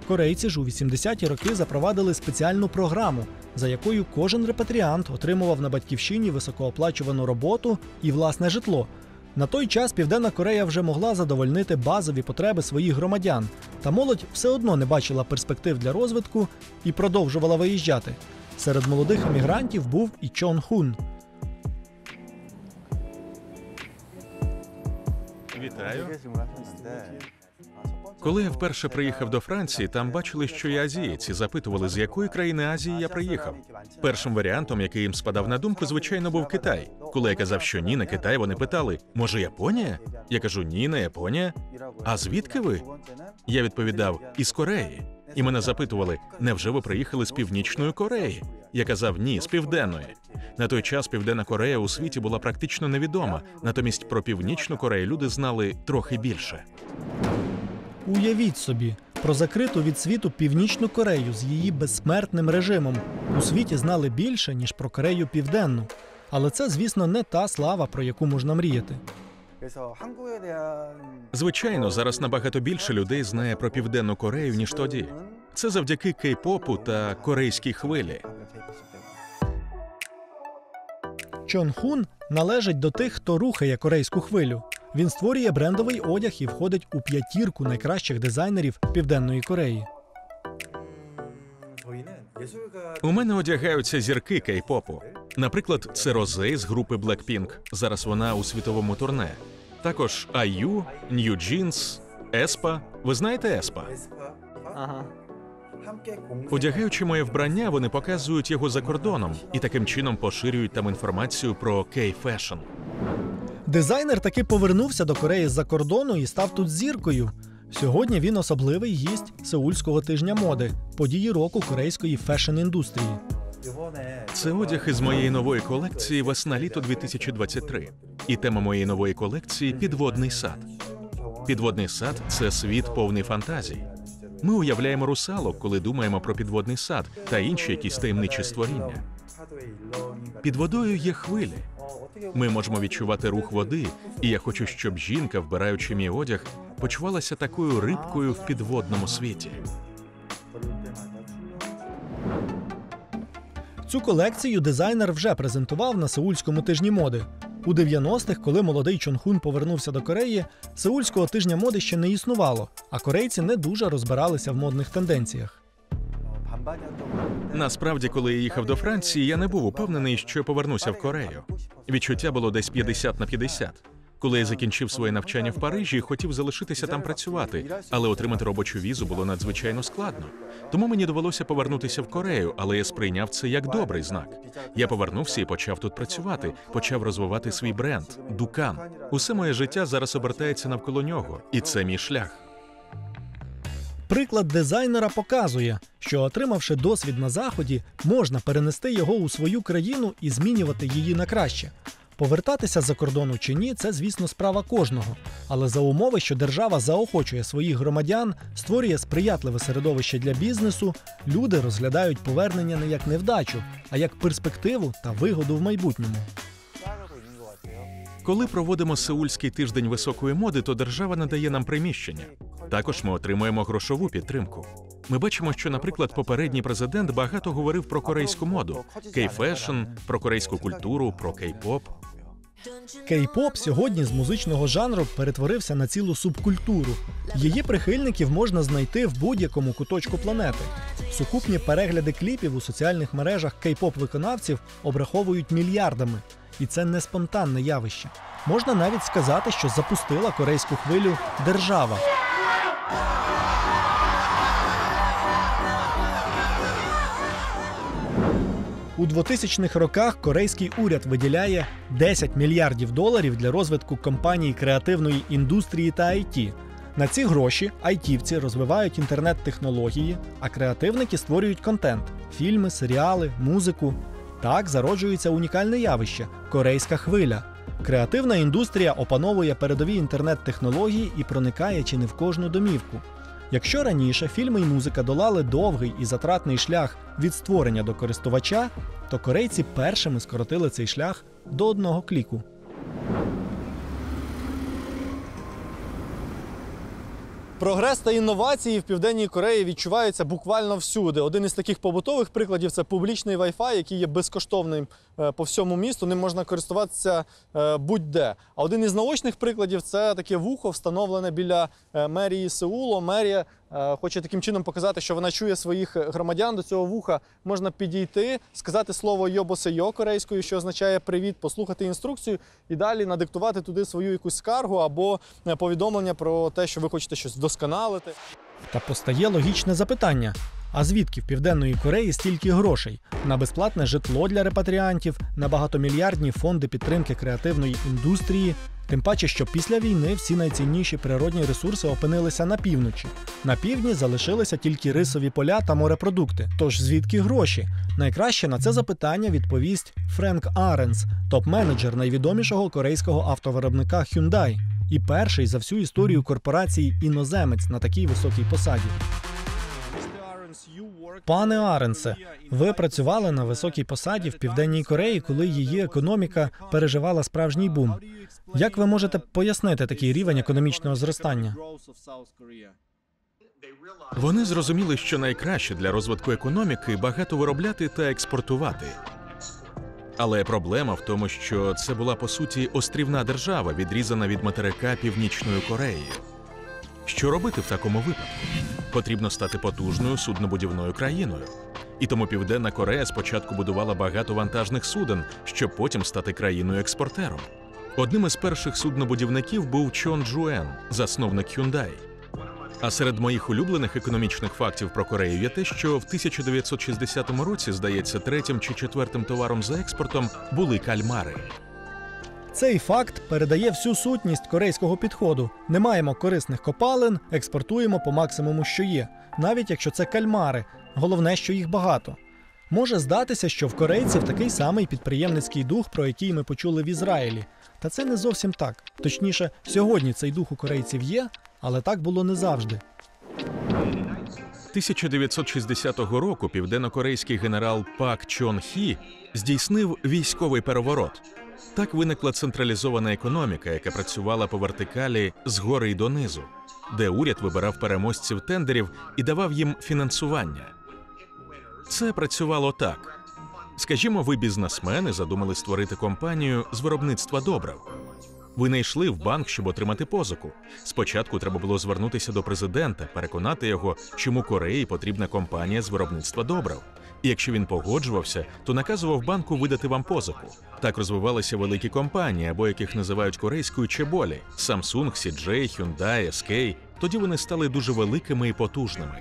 Speaker 1: Корейці ж у 80-ті роки запровадили спеціальну програму, за якою кожен репатріант отримував на батьківщині високооплачувану роботу і власне житло. На той час Південна Корея вже могла задовольнити базові потреби своїх громадян, та молодь все одно не бачила перспектив для розвитку і продовжувала виїжджати. Серед молодих емігрантів був і Чон Хун.
Speaker 3: Вітаю. Коли я вперше приїхав до Франції, там бачили, що я азієць, і запитували, з якої країни Азії я приїхав. Першим варіантом, який їм спадав на думку, звичайно, був Китай. Коли я казав, що ні, не Китай, вони питали, може, Японія? Я кажу, ні, не Японія. А звідки ви? Я відповідав, із Кореї. І мене запитували, невже ви приїхали з Північної Кореї? Я казав, ні, з Південної. На той час Південна Корея у світі була практично невідома, натомість про Північну Корею люди знали трохи більше.
Speaker 1: Уявіть собі, про закриту від світу Північну Корею з її безсмертним режимом у світі знали більше, ніж про Корею Південну. Але це, звісно, не та слава, про яку можна мріяти.
Speaker 3: Звичайно, зараз набагато більше людей знає про Південну Корею, ніж тоді. Це завдяки кей-попу та корейській хвилі.
Speaker 1: Чон Хун належить до тих, хто рухає корейську хвилю. Він створює брендовий одяг і входить у 5 найкращих дизайнерів Південної Кореї.
Speaker 3: У мене одягаються зірки кей-попу. Наприклад, це Розе з групи Blackpink. Зараз вона у світовому турне. Також IU, New Jeans, Aespa. Ви знаєте Aespa?
Speaker 5: Ага.
Speaker 3: Одягаючи моє вбрання, вони показують його за кордоном і таким чином поширюють там інформацію про кей-фешн.
Speaker 1: Дизайнер таки повернувся до Кореї з-за кордону і став тут зіркою. Сьогодні він особливий гість Сеульського тижня моди, події року корейської фешн-індустрії.
Speaker 3: Це одяг із моєї нової колекції «Весна-літо 2023». І тема моєї нової колекції – «Підводний сад». Підводний сад – це світ повний фантазій. Ми уявляємо русалок, коли думаємо про підводний сад та інші якісь таємничі створіння. Під водою є хвилі. Ми можемо відчувати рух води, і я хочу, щоб жінка, вбираючи мій одяг, почувалася такою рибкою в підводному світі.
Speaker 1: Цю колекцію дизайнер вже презентував на Сеульському тижні моди. У 90-х, коли молодий Чон Хун повернувся до Кореї, Сеульського тижня моди ще не існувало, а корейці не дуже розбиралися в модних тенденціях.
Speaker 3: Насправді, коли я їхав до Франції, я не був упевнений, що повернуся в Корею. Відчуття було десь 50/50. Коли я закінчив своє навчання в Парижі, хотів залишитися там працювати, але отримати робочу візу було надзвичайно складно. Тому мені довелося повернутися в Корею, але я сприйняв це як добрий знак. Я повернувся і почав тут працювати, почав розвивати свій бренд – Дукан. Усе моє життя зараз обертається навколо нього, і це мій шлях.
Speaker 1: Приклад дизайнера показує, що, отримавши досвід на Заході, можна перенести його у свою країну і змінювати її на краще. Повертатися з-за кордону чи ні – це, звісно, справа кожного. Але за умови, що держава заохочує своїх громадян, створює сприятливе середовище для бізнесу, люди розглядають повернення не як невдачу, а як перспективу та вигоду в майбутньому.
Speaker 3: Коли проводимо Сеульський тиждень високої моди, то держава надає нам приміщення. Також ми отримуємо грошову підтримку. Ми бачимо, що, наприклад, попередній президент багато говорив про корейську моду, кей-фешн, про корейську культуру, про кей-поп.
Speaker 1: Кей-поп сьогодні з музичного жанру перетворився на цілу субкультуру. Її прихильників можна знайти в будь-якому куточку планети. Сукупні перегляди кліпів у соціальних мережах кей-поп-виконавців обраховують мільярдами. І це не спонтанне явище. Можна навіть сказати, що запустила корейську хвилю держава. У 2000-х роках корейський уряд виділяє $10 мільярдів для розвитку компаній креативної індустрії та IT. На ці гроші айтівці розвивають інтернет-технології, а креативники створюють контент – фільми, серіали, музику. Так зароджується унікальне явище – корейська хвиля. Креативна індустрія опановує передові інтернет-технології і проникає чи не в кожну домівку. Якщо раніше фільми і музика долали довгий і затратний шлях від створення до користувача, то корейці першими скоротили цей шлях до одного кліку.
Speaker 5: Прогрес та інновації в Південній Кореї відчуваються буквально всюди. Один із таких побутових прикладів – це публічний Wi-Fi, який є безкоштовним по всьому місту, ним можна користуватися будь-де. А один із наочних прикладів – це таке вухо, встановлене біля мерії Сеулу. Мерія хоче таким чином показати, що вона чує своїх громадян. До цього вуха можна підійти, сказати слово «йобосейо» корейською, що означає «привіт», послухати інструкцію і далі надиктувати туди свою якусь скаргу або повідомлення про те, що ви хочете щось вдосконалити.
Speaker 1: Та постає логічне запитання. А звідки в Південної Кореї стільки грошей? На безплатне житло для репатріантів, на багатомільярдні фонди підтримки креативної індустрії. Тим паче, що після війни всі найцінніші природні ресурси опинилися на півночі. На півдні залишилися тільки рисові поля та морепродукти. Тож звідки гроші? Найкраще на це запитання відповість Френк Аренс, топ-менеджер найвідомішого корейського автовиробника Hyundai. І перший за всю історію корпорації іноземець на такій високій посаді. Пане Аренсе, ви працювали на високій посаді в Південній Кореї, коли її економіка переживала справжній бум. Як ви можете пояснити такий рівень економічного зростання?
Speaker 3: Вони зрозуміли, що найкраще для розвитку економіки – багато виробляти та експортувати. Але проблема в тому, що це була, по суті, острівна держава, відрізана від материка Північною Кореєю. Що робити в такому випадку? Потрібно стати потужною суднобудівною країною. І тому Південна Корея спочатку будувала багато вантажних суден, щоб потім стати країною-експортером. Одним із перших суднобудівників був Чон Джуен, засновник Hyundai. А серед моїх улюблених економічних фактів про Корею є те, що в 1960 році, здається, третім чи четвертим товаром за експортом були кальмари.
Speaker 1: Цей факт передає всю сутність корейського підходу. Не маємо корисних копалин, експортуємо по максимуму, що є. Навіть якщо це кальмари. Головне, що їх багато. Може здатися, що в корейців такий самий підприємницький дух, про який ми почули в Ізраїлі. Та це не зовсім так. Точніше, сьогодні цей дух у корейців є, але так було не завжди.
Speaker 3: 1960 року південнокорейський генерал Пак Чон Хі здійснив військовий переворот. Так виникла централізована економіка, яка працювала по вертикалі згори й донизу, де уряд вибирав переможців тендерів і давав їм фінансування. Це працювало так. Скажімо, ви бізнесмени задумали створити компанію з виробництва добрив. Ви не йшли в банк, щоб отримати позику. Спочатку треба було звернутися до президента, переконати його, чому Кореї потрібна компанія з виробництва добрив. І якщо він погоджувався, то наказував банку видати вам позику. Так розвивалися великі компанії, або яких називають корейською чеболі – Samsung, CJ, Hyundai, SK. Тоді вони стали дуже великими і потужними.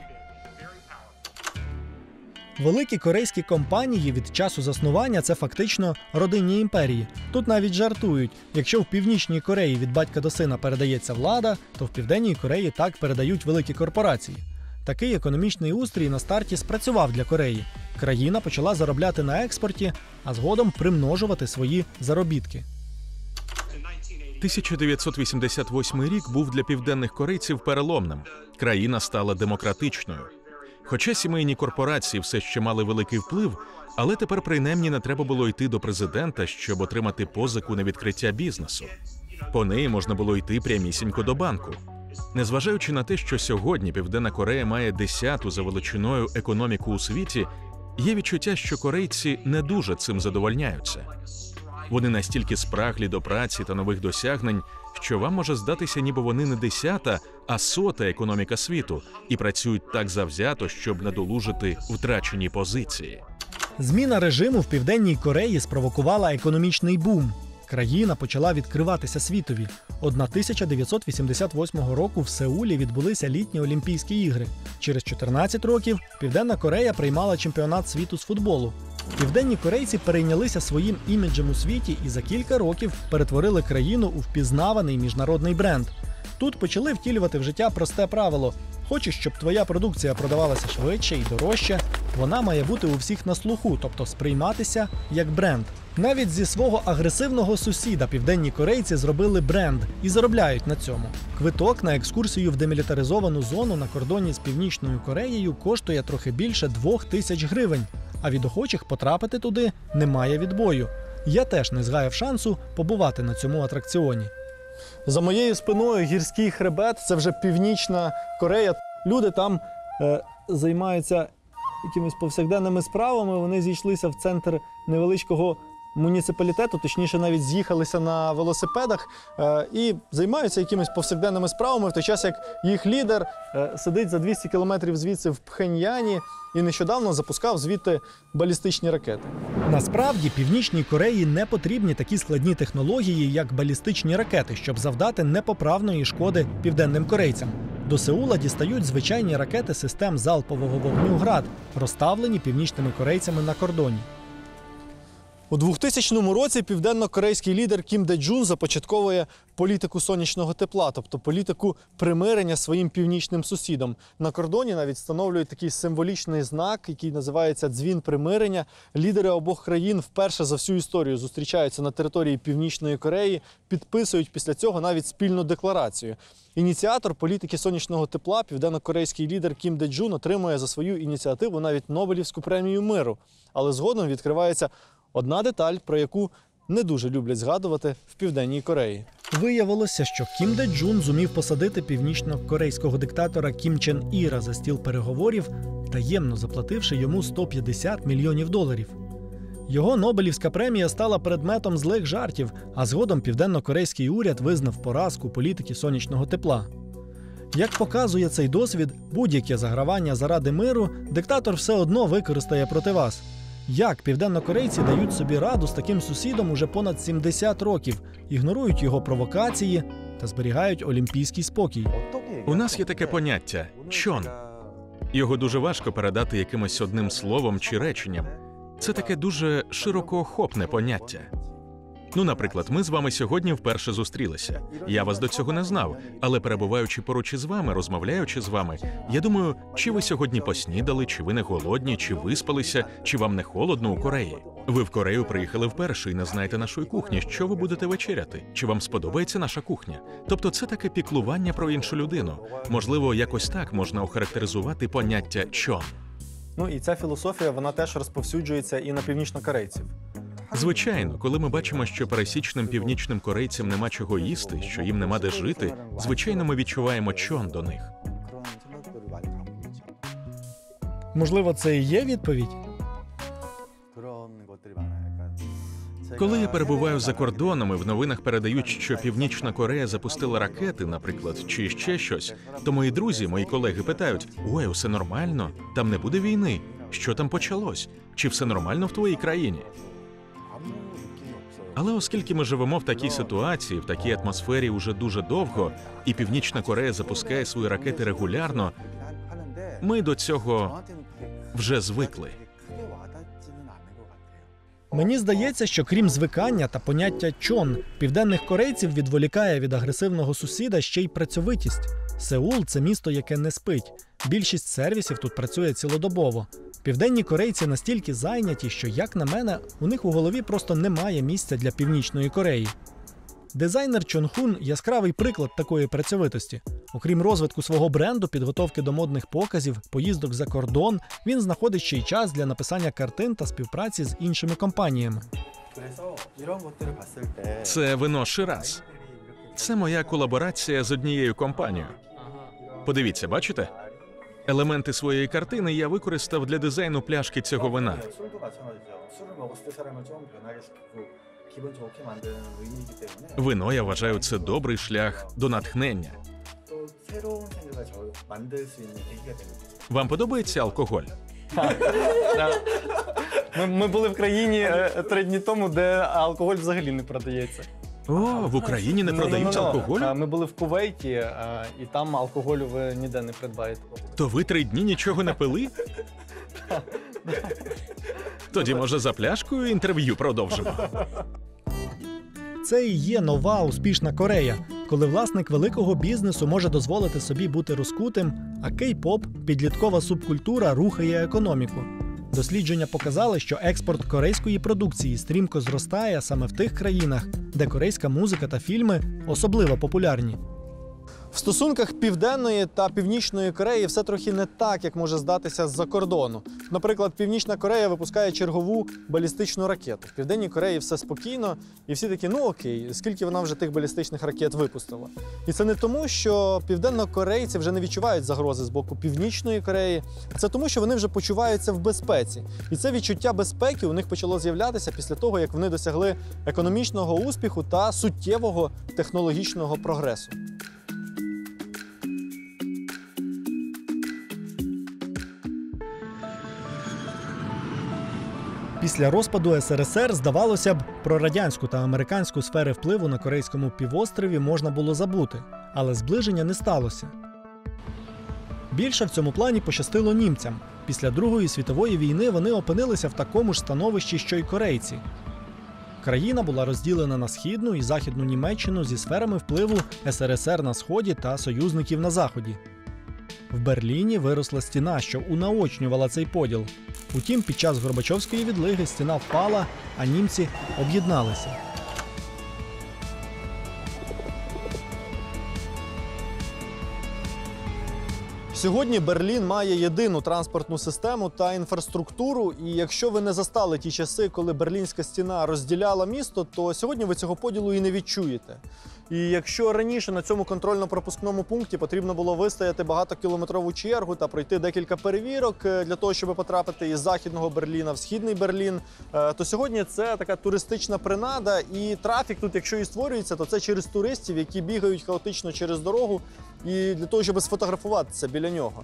Speaker 1: Великі корейські компанії від часу заснування – це фактично родинні імперії. Тут навіть жартують. Якщо в Північній Кореї від батька до сина передається влада, то в Південній Кореї так передають великі корпорації. Такий економічний устрій на старті спрацював для Кореї. Країна почала заробляти на експорті, а згодом примножувати свої заробітки.
Speaker 3: 1988 рік був для південних корейців переломним. Країна стала демократичною. Хоча сімейні корпорації все ще мали великий вплив, але тепер принаймні не треба було йти до президента, щоб отримати позику на відкриття бізнесу. По неї можна було йти прямісінько до банку. Незважаючи на те, що сьогодні Південна Корея має 10-ту за величиною економіку у світі, є відчуття, що корейці не дуже цим задовольняються. Вони настільки спраглі до праці та нових досягнень, що вам може здатися, ніби вони не 10-та, а 100-та економіка світу і працюють так завзято, щоб надолужити втрачені позиції.
Speaker 1: Зміна режиму в Південній Кореї спровокувала економічний бум. Країна почала відкриватися світові. 1988 року в Сеулі відбулися літні Олімпійські ігри. Через 14 років Південна Корея приймала чемпіонат світу з футболу. Південні корейці перейнялися своїм іміджем у світі і за кілька років перетворили країну у впізнаваний міжнародний бренд. Тут почали втілювати в життя просте правило: хочеш, щоб твоя продукція продавалася швидше і дорожче, вона має бути у всіх на слуху, тобто сприйматися як бренд. Навіть зі свого агресивного сусіда південні корейці зробили бренд і заробляють на цьому. Квиток на екскурсію в демілітаризовану зону на кордоні з Північною Кореєю коштує трохи більше 2000 гривень, а від охочих потрапити туди немає відбою. Я теж не згаяв шансу побувати на цьому атракціоні. За моєю спиною гірський хребет, це вже Північна Корея. Люди там займаються якимись повсякденними справами, вони зійшлися в центр невеличкого муніципалітету, точніше навіть з'їхалися на велосипедах і займаються якимись повсякденними справами, в той час як їх лідер сидить за 200 кілометрів звідси в Пхеньяні і нещодавно запускав звідти балістичні ракети. Насправді Північній Кореї не потрібні такі складні технології, як балістичні ракети, щоб завдати непоправної шкоди південним корейцям. До Сеула дістають звичайні ракети систем залпового вогню «Град», розставлені північними корейцями на кордоні. У 2000 році південно-корейський лідер Кім Де Джун започатковує політику сонячного тепла, тобто політику примирення своїм північним сусідам. На кордоні навіть встановлюють такий символічний знак, який називається «Дзвін примирення». Лідери обох країн вперше за всю історію зустрічаються на території Північної Кореї, підписують після цього навіть спільну декларацію. Ініціатор політики сонячного тепла, південно-корейський лідер Кім Де Джун, отримує за свою ініціативу навіть Нобелівську премію миру. Але згодом відкривається одна деталь, про яку не дуже люблять згадувати в Південній Кореї. Виявилося, що Кім Де Джун зумів посадити північно-корейського диктатора Кім Чен Іра за стіл переговорів, таємно заплативши йому $150 мільйонів. Його Нобелівська премія стала предметом злих жартів, а згодом південно-корейський уряд визнав поразку політики сонячного тепла. Як показує цей досвід, будь-яке загравання заради миру диктатор все одно використає проти вас. Як південнокорейці дають собі раду з таким сусідом уже понад 70 років, ігнорують його провокації та зберігають олімпійський спокій?
Speaker 3: У нас є таке поняття – чон. Його дуже важко передати якимось одним словом чи реченням. Це таке дуже широкоохопне поняття. Ну, наприклад, ми з вами сьогодні вперше зустрілися. Я вас до цього не знав, але перебуваючи поруч із вами, розмовляючи з вами, я думаю, чи ви сьогодні поснідали, чи ви не голодні, чи виспалися, чи вам не холодно у Кореї. Ви в Корею приїхали вперше і не знаєте нашої кухні. Що ви будете вечеряти? Чи вам сподобається наша кухня? Тобто це таке піклування про іншу людину. Можливо, якось так можна охарактеризувати поняття «чон».
Speaker 5: Ну і ця філософія, вона теж розповсюджується і на північнокорейців.
Speaker 3: Звичайно, коли ми бачимо, що пересічним північним корейцям нема чого їсти, що їм нема де жити, звичайно, ми відчуваємо чон до них.
Speaker 1: Можливо, це і є відповідь?
Speaker 3: Коли я перебуваю за кордоном і в новинах передають, що Північна Корея запустила ракети, наприклад, чи ще щось, то мої друзі, мої колеги питають: «Ой, усе нормально? Там не буде війни? Що там почалось? Чи все нормально в твоїй країні?» Але оскільки ми живемо в такій ситуації, в такій атмосфері уже дуже довго, і Північна Корея запускає свої ракети регулярно, ми до цього вже звикли.
Speaker 1: Мені здається, що крім звикання та поняття «чон», південних корейців відволікає від агресивного сусіда ще й працьовитість. Сеул – це місто, яке не спить. Більшість сервісів тут працює цілодобово. Південні корейці настільки зайняті, що, як на мене, у них у голові просто немає місця для Північної Кореї. Дизайнер Чон Хун – яскравий приклад такої працьовитості. Окрім розвитку свого бренду, підготовки до модних показів, поїздок за кордон, він знаходить ще й час для написання картин та співпраці з іншими компаніями.
Speaker 3: Це вино Шираз. Це моя колаборація з однією компанією. Подивіться, бачите? Елементи своєї картини я використав для дизайну пляшки цього вина. Вино, я вважаю, це добрий шлях до натхнення. Вам подобається алкоголь?
Speaker 5: Ми були в країні 3 дні тому, де алкоголь взагалі не продається.
Speaker 3: О, в Україні не продають алкоголь?
Speaker 5: Ми були в Кувейті, і там алкоголю ви ніде не придбаєте.
Speaker 3: То ви 3 дні нічого не пили? Тоді, може, за пляшкою інтерв'ю продовжимо?
Speaker 1: Це і є нова успішна Корея, коли власник великого бізнесу може дозволити собі бути розкутим, а кей-поп, підліткова субкультура, рухає економіку. Дослідження показали, що експорт корейської продукції стрімко зростає саме в тих країнах, де корейська музика та фільми особливо популярні. В стосунках Південної та Північної Кореї все трохи не так, як може здатися з-за кордону. Наприклад, Північна Корея випускає чергову балістичну ракету. В Південній Кореї все спокійно, і всі такі, ну окей, скільки вона вже тих балістичних ракет випустила. І це не тому, що південнокорейці вже не відчувають загрози з боку Північної Кореї, це тому, що вони вже почуваються в безпеці. І це відчуття безпеки у них почало з'являтися після того, як вони досягли економічного успіху та суттєвого технологічного прогресу. Після розпаду СРСР, здавалося б, про радянську та американську сфери впливу на Корейському півострові можна було забути, але зближення не сталося. Більше в цьому плані пощастило німцям. Після Другої світової війни вони опинилися в такому ж становищі, що й корейці. Країна була розділена на Східну і Західну Німеччину зі сферами впливу СРСР на Сході та союзників на Заході. В Берліні виросла стіна, що унаочнювала цей поділ. Утім, під час Горбачовської відлиги стіна впала, а німці об'єдналися. Сьогодні Берлін має єдину транспортну систему та інфраструктуру, і якщо ви не застали ті часи, коли Берлінська стіна розділяла місто, то сьогодні ви цього поділу і не відчуєте. І якщо раніше на цьому контрольно-пропускному пункті потрібно було вистояти багатокілометрову чергу та пройти декілька перевірок для того, щоб потрапити із Західного Берліна в Східний Берлін, то сьогодні це така туристична принада, і трафік тут, якщо і створюється, то це через туристів, які бігають хаотично через дорогу, і для того, щоб сфотографуватися біля нього.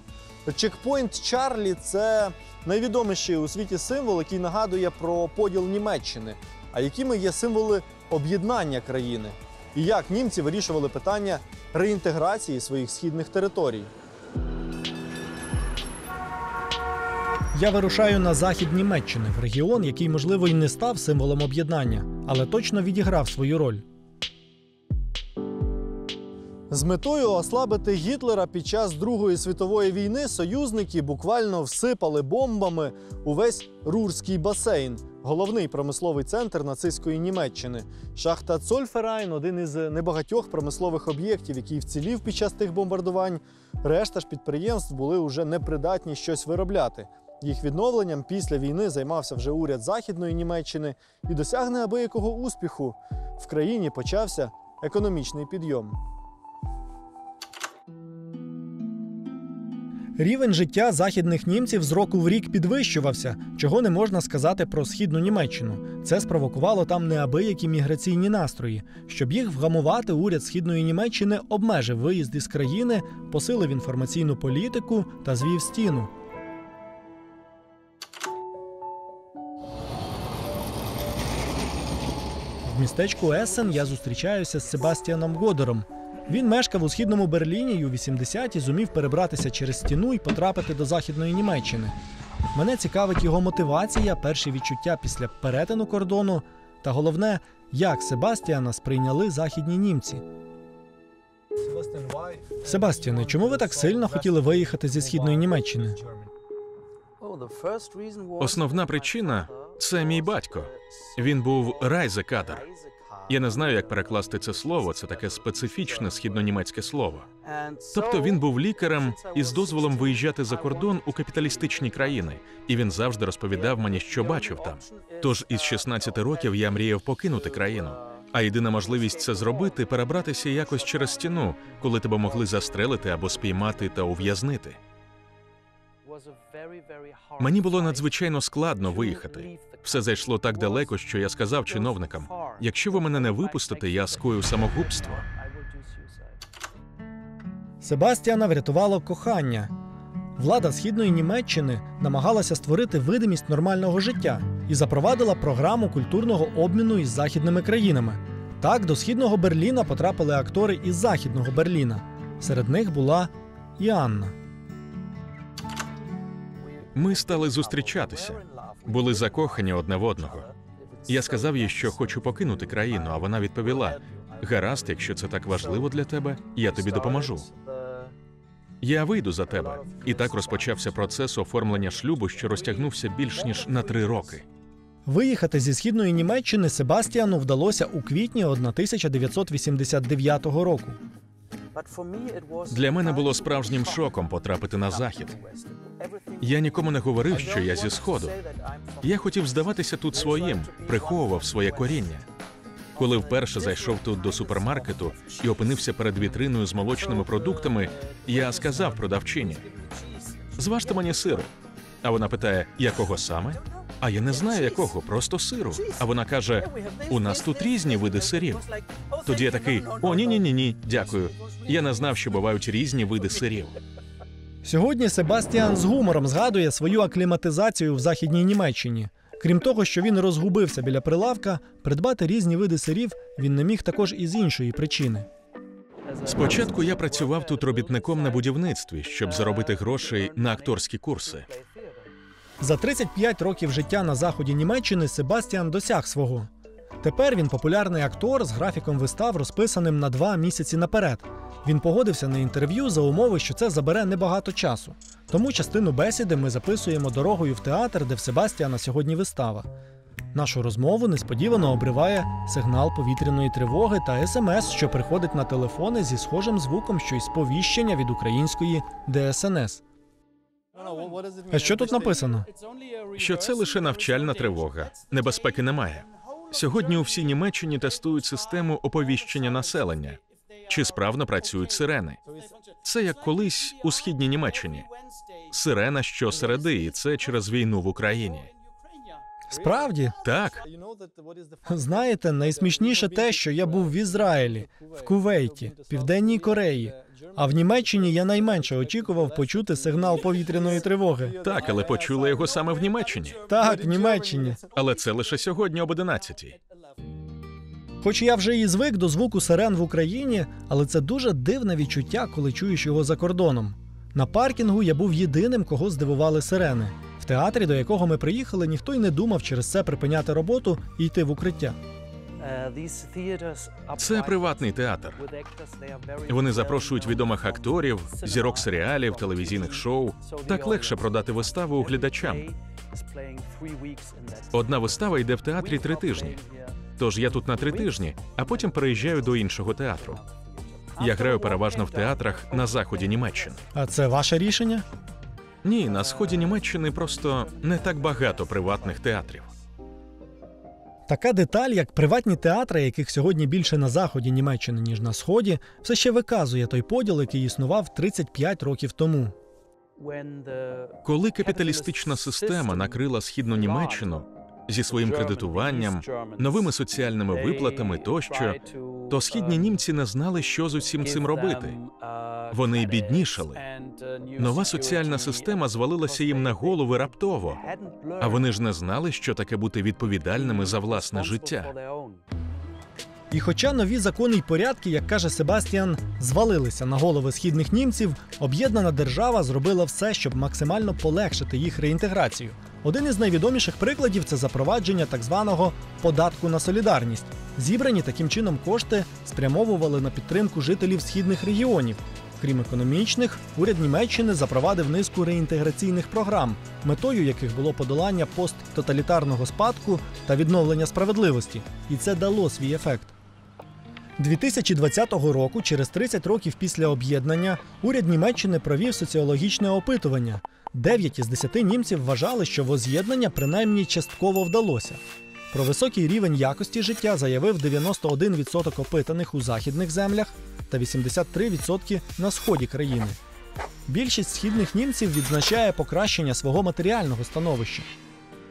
Speaker 1: Чекпойнт Чарлі – це найвідоміший у світі символ, який нагадує про поділ Німеччини, а якими є символи об'єднання країни. І як німці вирішували питання реінтеграції своїх східних територій. Я вирушаю на захід Німеччини, в регіон, який, можливо, і не став символом об'єднання, але точно відіграв свою роль. З метою ослабити Гітлера під час Другої світової війни союзники буквально всипали бомбами увесь Рурський басейн, головний промисловий центр нацистської Німеччини. Шахта Цольферайн – один із небагатьох промислових об'єктів, який вцілів під час тих бомбардувань. Решта ж підприємств були вже непридатні щось виробляти. Їх відновленням після війни займався вже уряд Західної Німеччини і досяг неабиякого успіху. В країні почався економічний підйом. Рівень життя західних німців з року в рік підвищувався, чого не можна сказати про Східну Німеччину. Це спровокувало там неабиякі міграційні настрої. Щоб їх вгамувати, уряд Східної Німеччини обмежив виїзд із країни, посилив інформаційну політику та звів стіну. В містечку Ессен я зустрічаюся з Себастьяном Годером. Він мешкав у Східному Берліні і у 80-ті зумів перебратися через стіну і потрапити до Західної Німеччини. Мене цікавить його мотивація, перші відчуття після перетину кордону та головне, як Себастьяна сприйняли західні німці. Себастьяне, чому ви так сильно хотіли виїхати зі Східної Німеччини?
Speaker 3: Основна причина – це мій батько. Він був райзекадер. Я не знаю, як перекласти це слово, це таке специфічне східнонімецьке слово. Тобто він був лікарем із дозволом виїжджати за кордон у капіталістичні країни, і він завжди розповідав мені, що бачив там. Тож із 16 років я мріяв покинути країну. А єдина можливість це зробити – перебратися якось через стіну, коли тебе могли застрелити або спіймати та ув'язнити. Мені було надзвичайно складно виїхати. Все зайшло так далеко, що я сказав чиновникам, якщо ви мене не випустите, я скою самогубство.
Speaker 1: Себастьяна врятувало кохання. Влада Східної Німеччини намагалася створити видимість нормального життя і запровадила програму культурного обміну із західними країнами. Так, до Східного Берліна потрапили актори із Західного Берліна. Серед них була і Анна.
Speaker 3: Ми стали зустрічатися, були закохані одне в одного. Я сказав їй, що хочу покинути країну, а вона відповіла: «Гаразд, якщо це так важливо для тебе, я тобі допоможу. Я вийду за тебе». І так розпочався процес оформлення шлюбу, що розтягнувся більш ніж на 3 роки.
Speaker 1: Виїхати зі Східної Німеччини Себастьяну вдалося у квітні 1989 року.
Speaker 3: Для мене було справжнім шоком потрапити на Захід. Я нікому не говорив, що я зі Сходу. Я хотів здаватися тут своїм, приховував своє коріння. Коли вперше зайшов тут до супермаркету і опинився перед вітриною з молочними продуктами, я сказав продавчині: «Зважте мені сиру». А вона питає: «Якого саме?» А я не знаю якого, просто сиру. А вона каже: «У нас тут різні види сирів». Тоді я такий: «О, ні, дякую. Я не знав, що бувають різні види сирів».
Speaker 1: Сьогодні Себастьян з гумором згадує свою акліматизацію в Західній Німеччині. Крім того, що він розгубився біля прилавка, придбати різні види сирів він не міг також із іншої причини.
Speaker 3: Спочатку я працював тут робітником на будівництві, щоб заробити грошей на акторські курси.
Speaker 1: За 35 років життя на заході Німеччини Себастьян досяг свого. Тепер він популярний актор з графіком вистав, розписаним на 2 місяці наперед. Він погодився на інтерв'ю за умови, що це забере небагато часу. Тому частину бесіди ми записуємо дорогою в театр, де в Себастьяна сьогодні вистава. Нашу розмову несподівано обриває сигнал повітряної тривоги та СМС, що приходить на телефони зі схожим звуком, що й сповіщення від української ДСНС. А що тут написано?
Speaker 3: Що це лише навчальна тривога. Небезпеки немає. Сьогодні у всій Німеччині тестують систему оповіщення населення. Чи справно працюють сирени? Це як колись у Східній Німеччині. Сирена щосереди, і це через війну в Україні.
Speaker 1: Справді?
Speaker 3: Так.
Speaker 1: Знаєте, найсмішніше те, що я був в Ізраїлі, в Кувейті, Південній Кореї. А в Німеччині я найменше очікував почути сигнал повітряної тривоги.
Speaker 3: Так, але почули його саме в Німеччині.
Speaker 1: Так, в Німеччині.
Speaker 3: Але це лише сьогодні об 11-й.
Speaker 1: Хоч я вже і звик до звуку сирен в Україні, але це дуже дивне відчуття, коли чуєш його за кордоном. На паркінгу я був єдиним, кого здивували сирени. В театрі, до якого ми приїхали, ніхто й не думав через це припиняти роботу і йти в укриття.
Speaker 3: Це приватний театр. Вони запрошують відомих акторів, зірок серіалів, телевізійних шоу. Так легше продати виставу глядачам. Одна вистава йде в театрі 3 тижні. Тож я тут на 3 тижні, а потім переїжджаю до іншого театру. Я граю переважно в театрах на заході Німеччини.
Speaker 1: А це ваше рішення?
Speaker 3: Ні, на сході Німеччини просто не так багато приватних театрів.
Speaker 1: Така деталь, як приватні театри, яких сьогодні більше на заході Німеччини, ніж на сході, все ще виказує той поділ, який існував 35 років тому.
Speaker 3: Коли капіталістична система накрила Східну Німеччину зі своїм кредитуванням, новими соціальними виплатами тощо, то східні німці не знали, що з усім цим робити. Вони біднішали. Нова соціальна система звалилася їм на голови раптово, а вони ж не знали, що таке бути відповідальними за власне життя.
Speaker 1: І хоча нові закони й порядки, як каже Себастьян, звалилися на голови східних німців, об'єднана держава зробила все, щоб максимально полегшити їх реінтеграцію. Один із найвідоміших прикладів – це запровадження так званого «податку на солідарність». Зібрані таким чином кошти спрямовували на підтримку жителів східних регіонів. Крім економічних, уряд Німеччини запровадив низку реінтеграційних програм, метою яких було подолання посттоталітарного спадку та відновлення справедливості. І це дало свій ефект. 2020 року, через 30 років після об'єднання, уряд Німеччини провів соціологічне опитування. 9 із 10 німців вважали, що воз'єднання принаймні частково вдалося. Про високий рівень якості життя заявив 91% опитаних у західних землях та 83% на сході країни. Більшість східних німців відзначає покращення свого матеріального становища.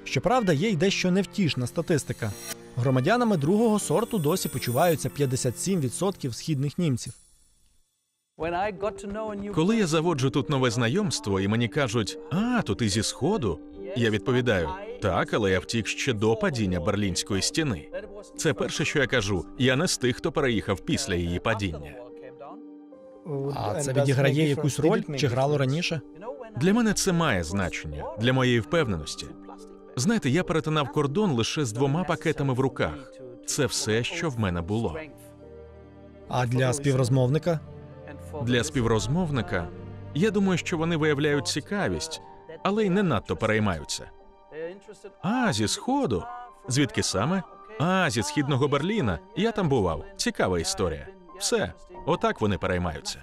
Speaker 1: Щоправда, є й дещо невтішна статистика. Громадянами другого сорту досі почуваються 57% східних німців.
Speaker 3: Коли я заводжу тут нове знайомство і мені кажуть: «А, то ти зі Сходу?» Я відповідаю: «Так, але я втік ще до падіння Берлінської стіни». Це перше, що я кажу. Я не з тих, хто переїхав після її падіння.
Speaker 1: А це відіграє якусь роль? Чи грало раніше?
Speaker 3: Для мене це має значення, для моєї впевненості. Знаєте, я перетинав кордон лише з 2 пакетами в руках. Це все, що в мене було.
Speaker 1: А для співрозмовника?
Speaker 3: Для співрозмовника, я думаю, що вони виявляють цікавість, але й не надто переймаються. «А, зі Сходу? Звідки саме?» «А, зі Східного Берліна. Я там бував. Цікава історія». Все. Отак вони переймаються.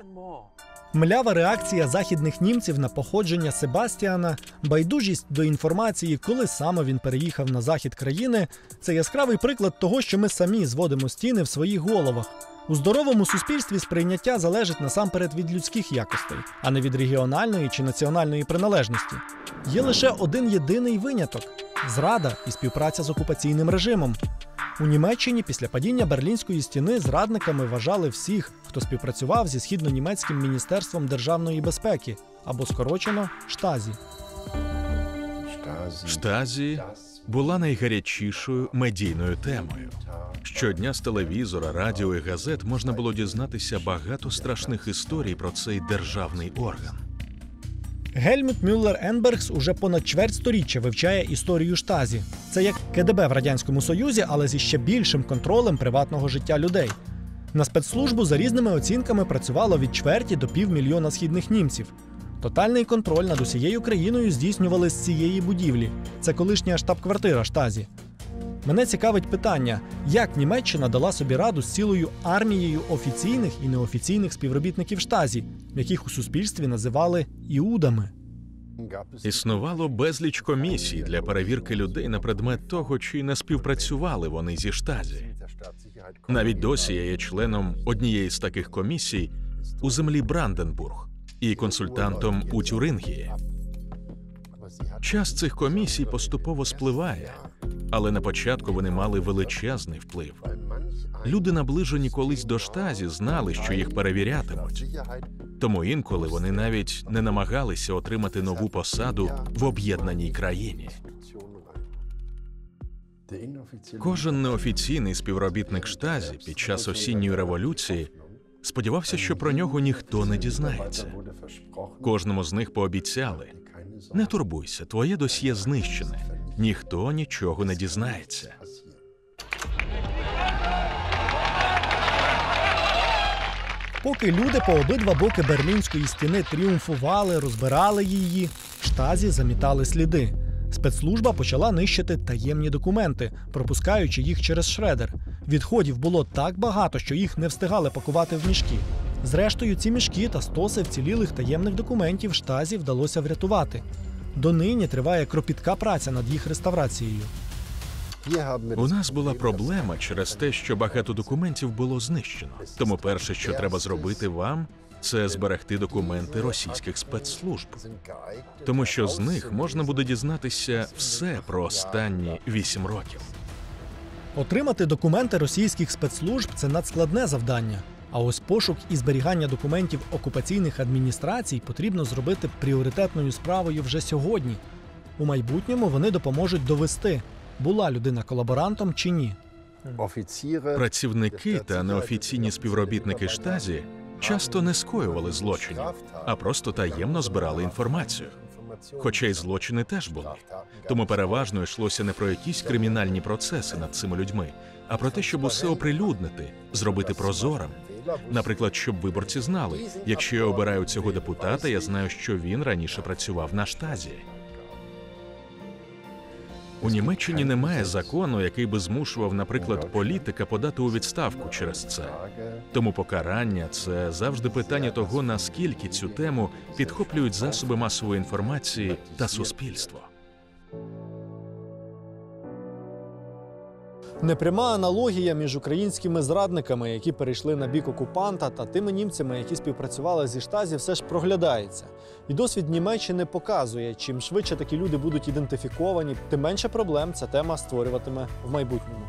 Speaker 1: Млява реакція західних німців на походження Себастіана, байдужість до інформації, коли саме він переїхав на захід країни – це яскравий приклад того, що ми самі зводимо стіни в своїх головах. У здоровому суспільстві сприйняття залежить насамперед від людських якостей, а не від регіональної чи національної приналежності. Є лише один єдиний виняток – зрада і співпраця з окупаційним режимом. У Німеччині після падіння Берлінської стіни зрадниками вважали всіх, хто співпрацював зі Східно-німецьким міністерством державної безпеки, або скорочено Штазі.
Speaker 3: Штазі була найгарячішою медійною темою. Щодня з телевізора, радіо і газет можна було дізнатися багато страшних історій про цей державний орган.
Speaker 1: Гельмут Мюллер-Енбергс уже понад чверть сторіччя вивчає історію Штазі. Це як КДБ в Радянському Союзі, але зі ще більшим контролем приватного життя людей. На спецслужбу за різними оцінками працювало від чверті до півмільйона східних німців. Тотальний контроль над усією країною здійснювали з цієї будівлі. Це колишня штаб-квартира Штазі. Мене цікавить питання, як Німеччина дала собі раду з цілою армією офіційних і неофіційних співробітників Штазі, яких у суспільстві називали іудами.
Speaker 3: Існувало безліч комісій для перевірки людей на предмет того, чи не співпрацювали вони зі Штазі. Навіть досі я є членом однієї з таких комісій у землі Бранденбург і консультантом у Тюрингії. Час цих комісій поступово спливає, але на початку вони мали величезний вплив. Люди, наближені колись до Штазі, знали, що їх перевірятимуть. Тому інколи вони навіть не намагалися отримати нову посаду в об'єднаній країні. Кожен неофіційний співробітник Штазі під час осінньої революції сподівався, що про нього ніхто не дізнається. Кожному з них пообіцяли: «Не турбуйся, твоє досьє знищене. Ніхто нічого не дізнається».
Speaker 1: Поки люди по обидва боки Берлінської стіни тріумфували, розбирали її, Штазі замітали сліди. Спецслужба почала нищити таємні документи, пропускаючи їх через шредер. Відходів було так багато, що їх не встигали пакувати в мішки. Зрештою, ці мішки та стоси вцілілих таємних документів Штазі вдалося врятувати. Донині триває кропітка праця над їх реставрацією.
Speaker 3: У нас була проблема через те, що багато документів було знищено. Тому перше, що треба зробити вам, це зберегти документи російських спецслужб. Тому що з них можна буде дізнатися все про останні 8 років.
Speaker 1: Отримати документи російських спецслужб – це надскладне завдання. А ось пошук і зберігання документів окупаційних адміністрацій потрібно зробити пріоритетною справою вже сьогодні. У майбутньому вони допоможуть довести, була людина колаборантом чи ні.
Speaker 3: Працівники та неофіційні співробітники Штазі часто не скоювали злочинів, а просто таємно збирали інформацію. Хоча й злочини теж були. Тому переважно йшлося не про якісь кримінальні процеси над цими людьми, а про те, щоб усе оприлюднити, зробити прозорим. Наприклад, щоб виборці знали, якщо я обираю цього депутата, я знаю, що він раніше працював на Штазі. У Німеччині немає закону, який би змушував, наприклад, політика подати у відставку через це. Тому покарання – це завжди питання того, наскільки цю тему підхоплюють засоби масової інформації та суспільство.
Speaker 5: Непряма аналогія між українськими зрадниками, які перейшли на бік окупанта, та тими німцями, які співпрацювали зі Штазі, все ж проглядається. І досвід Німеччини показує, чим швидше такі люди будуть ідентифіковані, тим менше проблем ця тема створюватиме в майбутньому.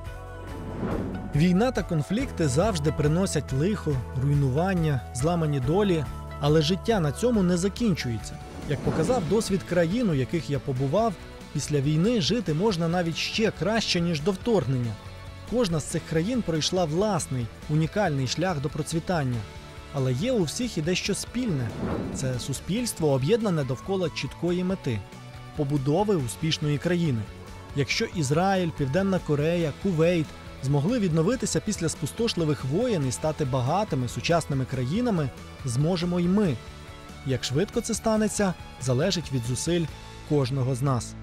Speaker 1: Війна та конфлікти завжди приносять лихо, руйнування, зламані долі, але життя на цьому не закінчується. Як показав досвід країн, у яких я побував, після війни жити можна навіть ще краще, ніж до вторгнення. Кожна з цих країн пройшла власний, унікальний шлях до процвітання. Але є у всіх і дещо спільне – це суспільство, об'єднане довкола чіткої мети – побудови успішної країни. Якщо Ізраїль, Південна Корея, Кувейт змогли відновитися після спустошливих воєн і стати багатими, сучасними країнами, зможемо й ми. Як швидко це станеться, залежить від зусиль кожного з нас.